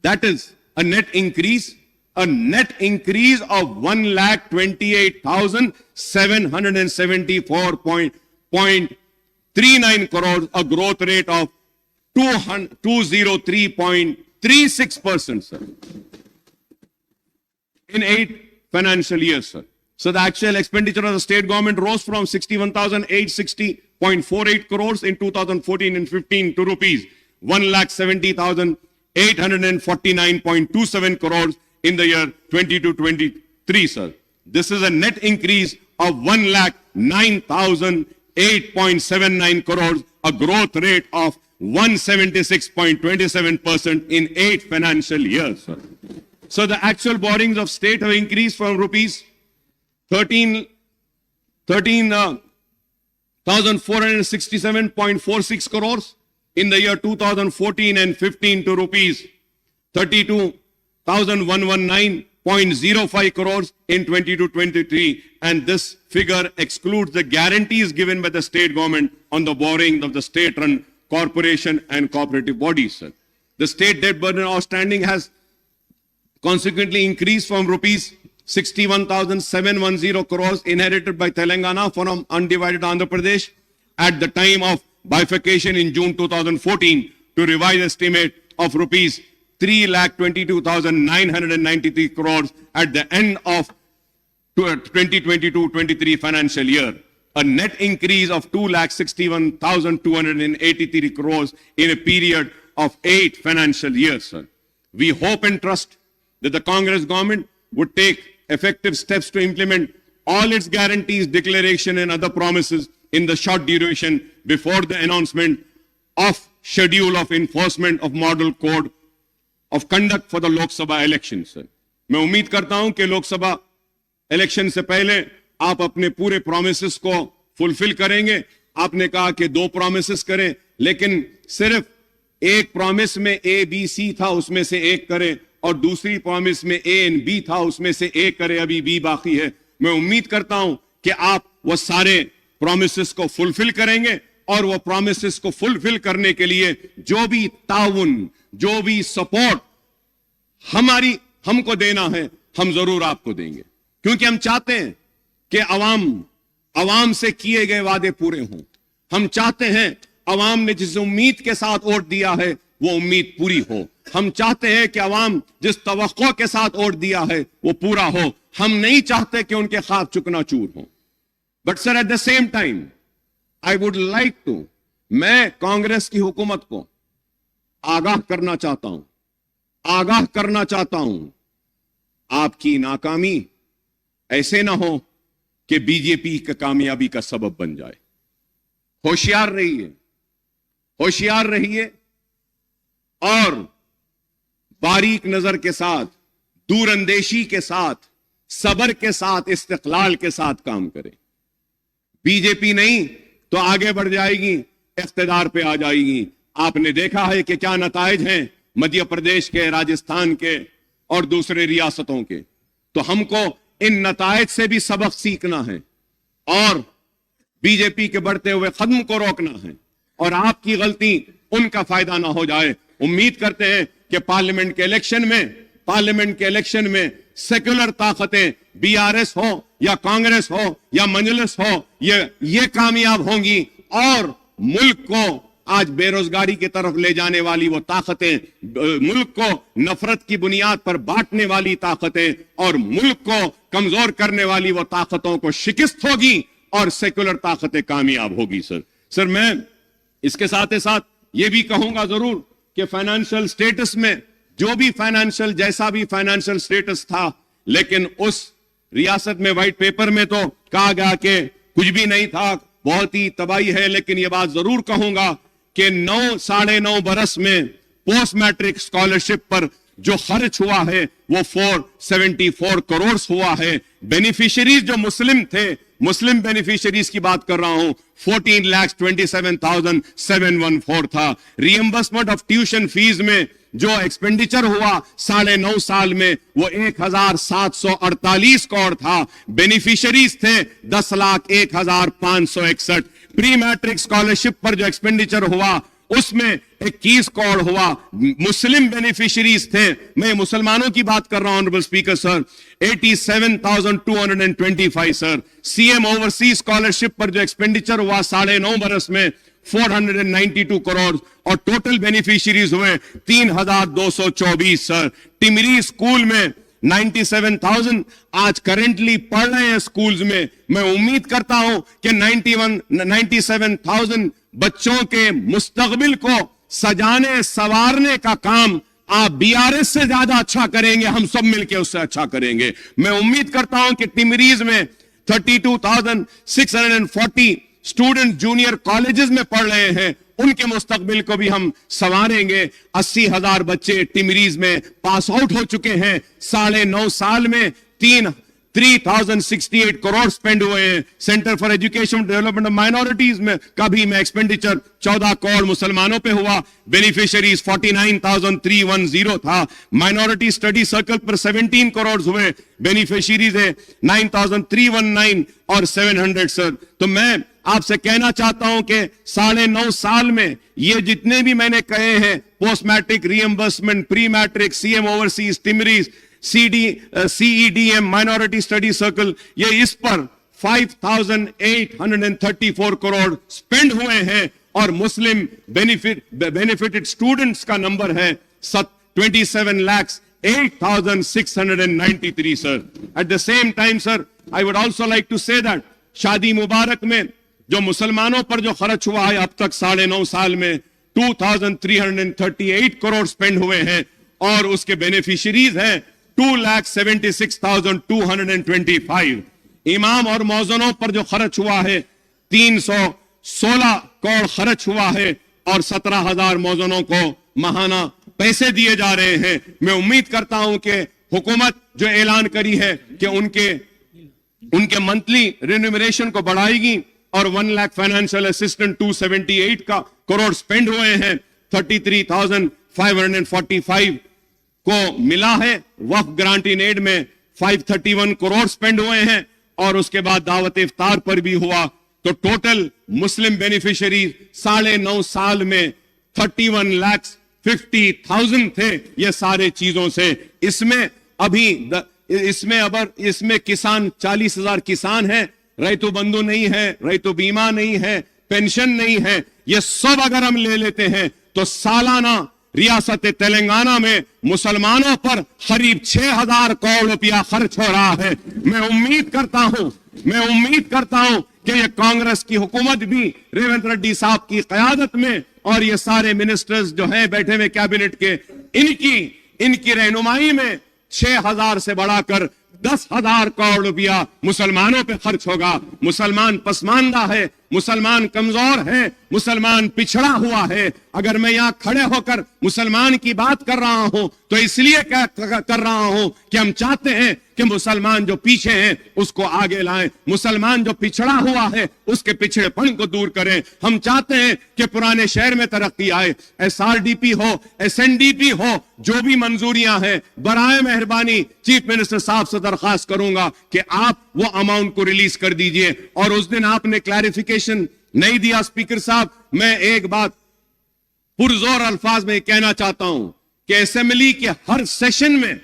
That is a net increase of 1,28,774.39 crores, a growth rate of 203.36%, sir, in 8 financial years, sir. So the actual expenditure of the state government rose from 61,860.48 crores in 2014 and 15 to rupees 1,70,849.27 crores in the year 22-23, sir. This is a net increase of 1,09,008.79 crores, a growth rate of 176.27% in 8 financial years, sir. So the actual borrowings of state have increased from rupees 13,467.46 crores in the year 2014 and 15 to rupees 32,119 0.05 crores in 22-23, and this figure excludes the guarantees given by the state government on the borrowing of the state-run corporation and cooperative bodies, sir. The state debt burden outstanding has consequently increased from rupees 61,710 crores inherited by Telangana from undivided Andhra Pradesh at the time of bifurcation in June 2014 to revised estimate of rupees 3,22,993 crores at the end of 2022-23 financial year, a net increase of 2,61,283 crores in a period of 8 financial years, sir. We hope and trust that the Congress government would take effective steps to implement all its guarantees, declaration and other promises in the short duration before the announcement of schedule of enforcement of model code of conduct for the Lok Sabha elections, sir. मैं उम्मीद करता हूं कि Lok Sabha election से पहले आप अपने पूरे प्रोमिसेस को फुलफिल करेंगे. आपने कहा कि 2 प्रोमिसेस करें, लेकिन सिर्फ एक प्रोमिस में A, B, C था, उसमें से एक करें, और दूसरी प्रॉमिस में A और B था, उसमें से एक करे, अभी B बाकी है. मैं उम्मीद करता हूं कि आप वो सारे प्रॉमिसेस को फुलफिल करेंगे और वो प्रॉमिसेस को फुलफिल करने के लिए जो भी ताउन, जो भी सपोर्ट हमको देना है, हम जरूर आपको देंगे, क्योंकि हम चाहते हैं कि अवाम से किए गए वादे पूरे हों. हम चाहते हैं अवाम ने जिस उम्मीद के साथ वोट दिया है वो उम्मीद पूरी हो. हम चाहते हैं कि अवाम जिस तवक्को के साथ वोट दिया है वो पूरा हो. हम नहीं चाहते कि उनके ख्वाब चुकनाचूर हो. But sir, at the same time I would like to, मैं कांग्रेस की हुकूमत को आगाह करना चाहता हूं, आपकी नाकामी ऐसे ना हो कि बीजेपी की कामयाबी का सबब बन जाए. होशियार रहिए और बारीक नजर के साथ, दूरंदेशी के साथ, सब्र के साथ, इस्तिक़लाल के साथ काम करें. बीजेपी नहीं तो आगे बढ़ जाएगी, इख्तिदार पे आ जाएगी. आपने देखा है कि क्या नताइज हैं मध्य प्रदेश के, राजस्थान के और दूसरे रियासतों के. तो हमको इन नताइज से भी सबक सीखना है और बीजेपी के बढ़ते हुए कदम को रोकना है, और आपकी गलती उनका फायदा ना हो जाए. उम्मीद करते हैं कि पार्लियामेंट के इलेक्शन में सेक्युलर ताकतें, बीआरएस हो या कांग्रेस हो या मजलिस हो, ये कामयाब होंगी और मुल्क को आज बेरोजगारी की तरफ ले जाने वाली वो ताकतें, मुल्क को नफरत की बुनियाद पर बांटने वाली ताकतें और मुल्क को कमजोर करने वाली वो ताकतों को शिकस्त होगी और सेक्युलर ताकतें कामयाब होगी. सर मैं इसके साथ ही साथ ये भी कहूंगा जरूर कि फाइनेंशियल स्टेटस में जैसा भी फाइनेंशियल स्टेटस था, लेकिन उस रियासत में व्हाइट पेपर में तो कहा गया कि कुछ भी नहीं था, बहुत ही तबाही है. लेकिन ये बात जरूर कहूंगा कि 9-9.5 बरस में पोस्ट मैट्रिक स्कॉलरशिप पर जो खर्च हुआ है वो 474 करोड़ हुआ है. बेनिफिशियरीज जो मुस्लिम थे, मुस्लिम बेनिफिशियरीज की बात कर रहा हूं, 14,27,714 था. रिएम्बर्समेंट ऑफ ट्यूशन फीस में जो एक्सपेंडिचर हुआ 9.5 साल में वो 1,748 करोड़ था. बेनिफिशियरीज थे 10,01,561. प्री मैट्रिक स्कॉलरशिप पर जो एक्सपेंडिचर हुआ उसमें 21 करोड़ हुआ. मुस्लिम बेनिफिशियरीज थे, मैं मुसलमानों की बात कर रहा हूं honourable speaker sir, 87,225 sir. CM overseas scholarship पर जो एक्सपेंडिचर हुआ 9.5 बरस में 492 करोड़ और टोटल बेनिफिशियरीज हुए 3,224 सर. टिमरी स्कूल में 97,000 आज करेंटली पढ़ रहे हैं स्कूल्स में. मैं उम्मीद करता हूं कि 97,000 बच्चों के मुस्तकबिल को सजाने संवारने का काम आप बीआरएस से ज्यादा अच्छा करेंगे, हम सब मिलकर उससे अच्छा करेंगे. मैं उम्मीद करता हूं कि टिमरीज में 32,640 स्टूडेंट जूनियर कॉलेजेस में पढ़ रहे हैं, उनके मुस्तकबिल को भी हम संवारेंगे. 80,000 बच्चे टिमरीज में पास आउट हो चुके हैं. 9.5 साल में 3068 करोड़ स्पेंड हुए हैं। Centre for education development of minorities में का भी मैं एक्सपेंडिचर 14 करोड़ मुसलमानों पे हुआ। बेनिफिशियरीज 49,310 था। माइनॉरिटी स्टडी सर्कल पर 17 करोड़ हुए। बेनिफिशियरीज है 9,319 और 700 सर। तो मैं आपसे कहना चाहता हूं कि 9.5 साल में ये जितने भी मैंने कहे हैं, post matric reimbursement, pre matric, CM overseas, टिमरीज, CEDM, माइनॉरिटी स्टडी सर्कल, ये इस पर 5,834 करोड़ स्पेंड हुए हैं। और मुस्लिम बेनिफिटेड स्टूडेंट्स का नंबर है 27,08,693 sir. At the same time sir, I would also like to say that Shaadi Mubarak में जो मुसलमानों पर जो खर्च हुआ है अब तक 9.5 साल में 2,338 करोड़ स्पेंड हुए हैं। और उसके बेनिफिशियरीज हैं 2,76,225। इमाम और मौजनों पर जो खर्च हुआ है 316 करोड़ खर्च हुआ है और 17,000 मौजनों को माहाना पैसे दिए जा रहे हैं। मैं उम्मीद करता हूं कि हुकूमत जो ऐलान करी है कि उनके मंथली रिन्यूमरेशन को बढ़ाएगी और 1 लाख फाइनेंशियल असिस्टेंट 278 का करोड़ स्पेंड हुए हैं। 33,545 को मिला है। वक्फ ग्रांट इन एड में 531 करोड़ स्पेंड हुए हैं और उसके बाद दावत इफ्तार पर भी हुआ। तो टोटल मुस्लिम बेनिफिशियरी 9.5 साल में 31,50,000 थे। ये सारे चीजों से इसमें किसान 40,000 किसान है, रैतु बंधु नहीं है, रैतु बीमा नहीं है, पेंशन नहीं है। ये सब अगर हम ले लेते हैं तो सालाना रियासत तेलंगाना में मुसलमानों पर करीब 6,000 करोड़ रुपया खर्च हो रहा है। मैं उम्मीद करता हूं कि ये कांग्रेस की हुकूमत भी रेवंत रेड्डी साहब की क़यादत में और ये सारे मिनिस्टर्स जो हैं बैठे हुए कैबिनेट के, इनकी रहनुमाई में 6,000 से बढ़ाकर 10,000 करोड़ रुपया मुसलमानों पे खर्च होगा। मुसलमान पसमानदा है, मुसलमान कमजोर है, मुसलमान पिछड़ा हुआ है। अगर मैं यहां खड़े होकर मुसलमान की बात कर रहा हूं तो इसलिए कर रहा हूं कि हम चाहते हैं कि मुसलमान जो पीछे हैं उसको आगे लाएं, मुसलमान जो पिछड़ा हुआ है उसके पिछड़ेपन को दूर करें। हम चाहते हैं कि पुराने शहर में तरक्की आए। SRDP हो, SNDP हो, जो भी मंजूरियां हैं, बराए मेहरबानी चीफ मिनिस्टर साहब से दरखास्त करूंगा कि आप वो अमाउंट को रिलीज कर दीजिए। और उस दिन आपने क्लैरिफिकेशन नहीं दिया स्पीकर साहब। मैं एक बात पुरजोर अल्फाज में कहना चाहता हूं कि असेंबली के हर सेशन में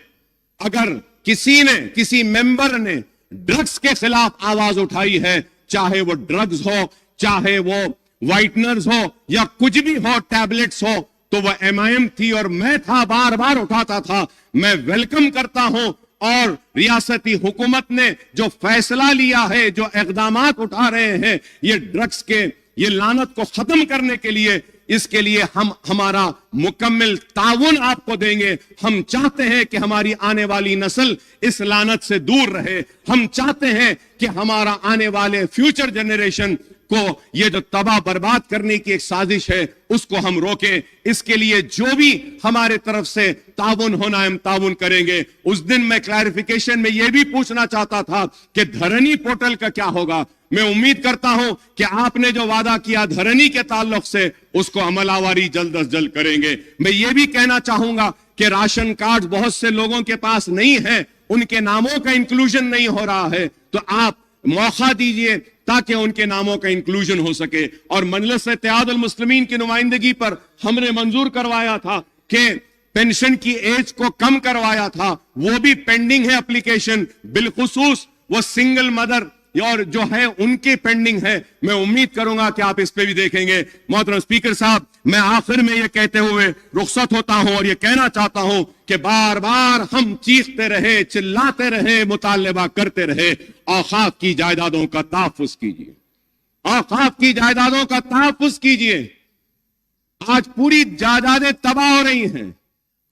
अगर किसी मेंबर ने ड्रग्स के खिलाफ आवाज उठाई है, चाहे वो ड्रग्स हो, चाहे वो व्हाइटनर्स हो या कुछ भी हो, टैबलेट्स हो, तो वो AIMIM थी और मैं था, बार बार उठाता था। मैं वेलकम करता हूं और रियासती हुकूमत ने जो फैसला लिया है, जो इक़दामात उठा रहे हैं ये ड्रग्स के ये लानत को खत्म करने के लिए, इसके लिए हम हमारा मुकम्मल ताउन आपको देंगे। हम चाहते हैं कि हमारी आने वाली नस्ल इस लानत से दूर रहे। हम चाहते हैं कि हमारा आने वाले फ्यूचर जनरेशन को ये जो तबाह बर्बाद करने की एक साजिश है उसको हम रोकें। इसके लिए जो भी हमारे तरफ से ताउन होना है हम ताउन करेंगे। उस दिन मैं क्लैरिफिकेशन में यह भी पूछना चाहता था कि धरनी पोर्टल का क्या होगा। मैं उम्मीद करता हूं कि आपने जो वादा किया धरनी के ताल्लुक से उसको अमलावरी जल्द अज जल्द करेंगे। मैं ये भी कहना चाहूंगा कि राशन कार्ड बहुत से लोगों के पास नहीं है, उनके नामों का इंक्लूजन नहीं हो रहा है, तो आप मौका दीजिए ताकि उनके नामों का इंक्लूजन हो सके। और मजलिस इत्तेहादुल मुस्लिमीन की नुमाइंदगी पर हमने मंजूर करवाया था कि पेंशन की एज को कम करवाया था, वो भी पेंडिंग है एप्लीकेशन। बिलखुसूस वो सिंगल मदर और जो है उनकी पेंडिंग है। मैं उम्मीद करूंगा कि आप इस पे भी देखेंगे। मोहतरम स्पीकर साहब, मैं आखिर में ये कहते हुए रुखसत होता हूं और ये कहना चाहता हूं कि बार बार हम चीखते रहे, चिल्लाते रहे, मुतालबा करते रहे, औकाफ की जायदादों का तहफ्फुज कीजिए, औकाफ की जायदादों का तहफ्फुज कीजिए। आज पूरी जायदादें तबाह हो रही हैं,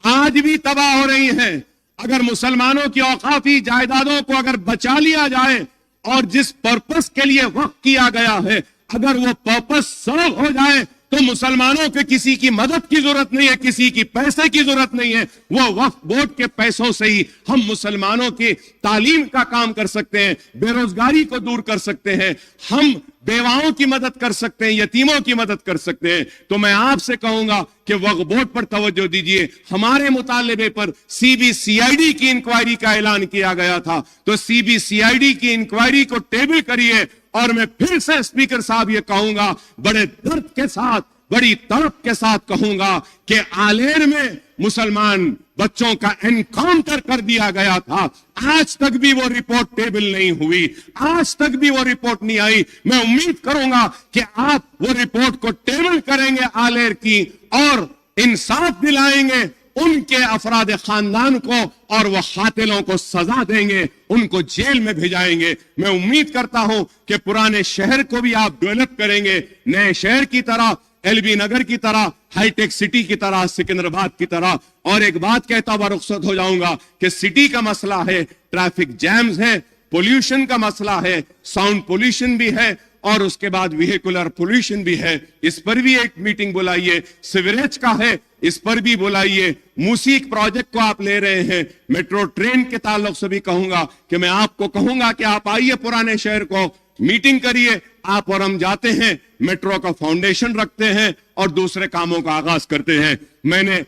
आज भी तबाह हो रही हैं। अगर मुसलमानों की औकाफी जायदादों को अगर बचा लिया जाए और जिस पर्पस के लिए वक्त किया गया है, अगर वो पर्पस सर्व हो जाए तो मुसलमानों के किसी की मदद की जरूरत नहीं है, किसी की पैसे की जरूरत नहीं है। वो वक्फ बोर्ड के पैसों से ही हम मुसलमानों की तालीम का काम कर सकते हैं, बेरोजगारी को दूर कर सकते हैं, हम बेवाओं की मदद कर सकते हैं, यतीमों की मदद कर सकते हैं। तो मैं आपसे कहूंगा कि वक्फ बोर्ड पर तवज्जो दीजिए। हमारे मुतालबे पर सीबीसीआईडी की इंक्वायरी का ऐलान किया गया था, तो सीबीसीआईडी की इंक्वायरी को टेबल करिए। और मैं फिर से स्पीकर साहब ये कहूंगा, बड़े दर्द के साथ, बड़ी तड़प के साथ कहूंगा कि आलेर में मुसलमान बच्चों का एनकाउंटर कर दिया गया था। आज तक भी वो रिपोर्ट टेबल नहीं हुई, आज तक भी वो रिपोर्ट नहीं आई। मैं उम्मीद करूंगा कि आप वो रिपोर्ट को टेबल करेंगे आलेर की, और इंसाफ दिलाएंगे उनके अफराद खानदान को, और वह कातिलों को सजा देंगे, उनको जेल में भेजाएंगे। मैं उम्मीद करता हूं कि पुराने शहर को भी आप डेवलप करेंगे, नए शहर की तरह, एलबी नगर की तरह, हाईटेक सिटी की तरह, सिकंदराबाद की तरह। और एक बात कहता हुआ रुखसत हो जाऊंगा कि सिटी का मसला है, ट्रैफिक जैम्स है, पोल्यूशन का मसला है, साउंड पोल्यूशन भी है, और उसके बाद व्हीकुलर पोल्यूशन भी है। इस पर भी एक मीटिंग बुलाइए। सिवरेज का है, इस पर भी बुलाइए। मूसीक प्रोजेक्ट को आप ले रहे हैं, मेट्रो ट्रेन के ताल्लुक से भी कहूंगा कि मैं आपको कहूंगा कि आप आइए पुराने शहर को, मीटिंग करिए। आप और हम जाते हैं, मेट्रो का फाउंडेशन रखते हैं और दूसरे कामों का आगाज करते हैं। मैंने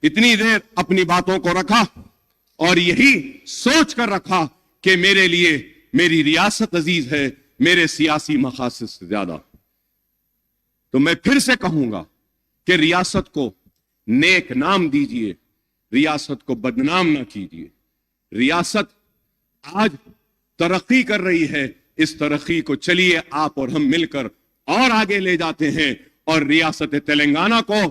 इतनी देर अपनी बातों को रखा और यही सोच कर रखा कि मेरे लिए मेरी रियासत अजीज है, मेरे सियासी मकासद से ज्यादा। तो मैं फिर से कहूंगा कि रियासत को नेक नाम दीजिए, रियासत को बदनाम ना कीजिए। रियासत आज तरक्की कर रही है, इस तरक्की को चलिए आप और हम मिलकर और आगे ले जाते हैं, और रियासत तेलंगाना को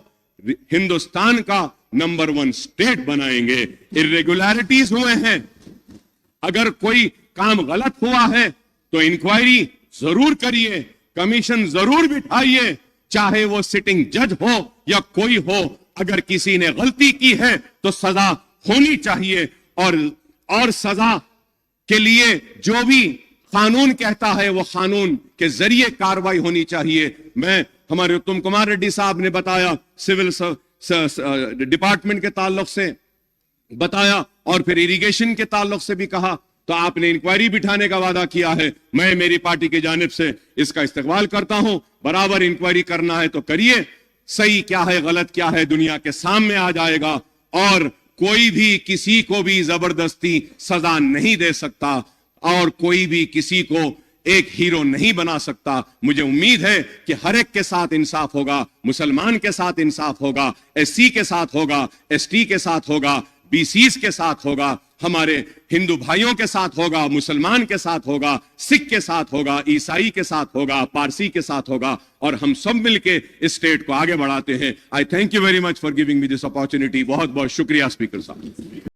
हिंदुस्तान का नंबर 1 स्टेट बनाएंगे। इर्रेगुलरिटीज हुए हैं, अगर कोई काम गलत हुआ है तो इंक्वायरी जरूर करिए, कमीशन जरूर बिठाइए, चाहे वो सिटिंग जज हो या कोई हो। अगर किसी ने गलती की है तो सजा होनी चाहिए, और सजा के लिए जो भी कानून कहता है वो कानून के जरिए कार्रवाई होनी चाहिए। मैं, हमारे उत्तम कुमार रेड्डी साहब ने बताया, सिविल डिपार्टमेंट के ताल्लुक से बताया, और फिर इरिगेशन के ताल्लुक से भी कहा। तो आपने इंक्वायरी बिठाने का वादा किया है, मैं मेरी पार्टी की जानिब से इसका इस्तकबाल करता हूं। बराबर इंक्वायरी करना है तो करिए, सही क्या है गलत क्या है दुनिया के सामने आ जाएगा, और कोई भी किसी को भी जबरदस्ती सजा नहीं दे सकता, और कोई भी किसी को एक हीरो नहीं बना सकता। मुझे उम्मीद है कि हर एक के साथ इंसाफ होगा, मुसलमान के साथ इंसाफ होगा, एससी के साथ होगा, एसटी के साथ होगा, बीसीस के साथ होगा, हमारे हिंदू भाइयों के साथ होगा, मुसलमान के साथ होगा, सिख के साथ होगा, ईसाई के साथ होगा, पारसी के साथ होगा, और हम सब मिलके इस स्टेट को आगे बढ़ाते हैं। आई thank you very much for giving me this opportunity. बहुत बहुत शुक्रिया स्पीकर साहब।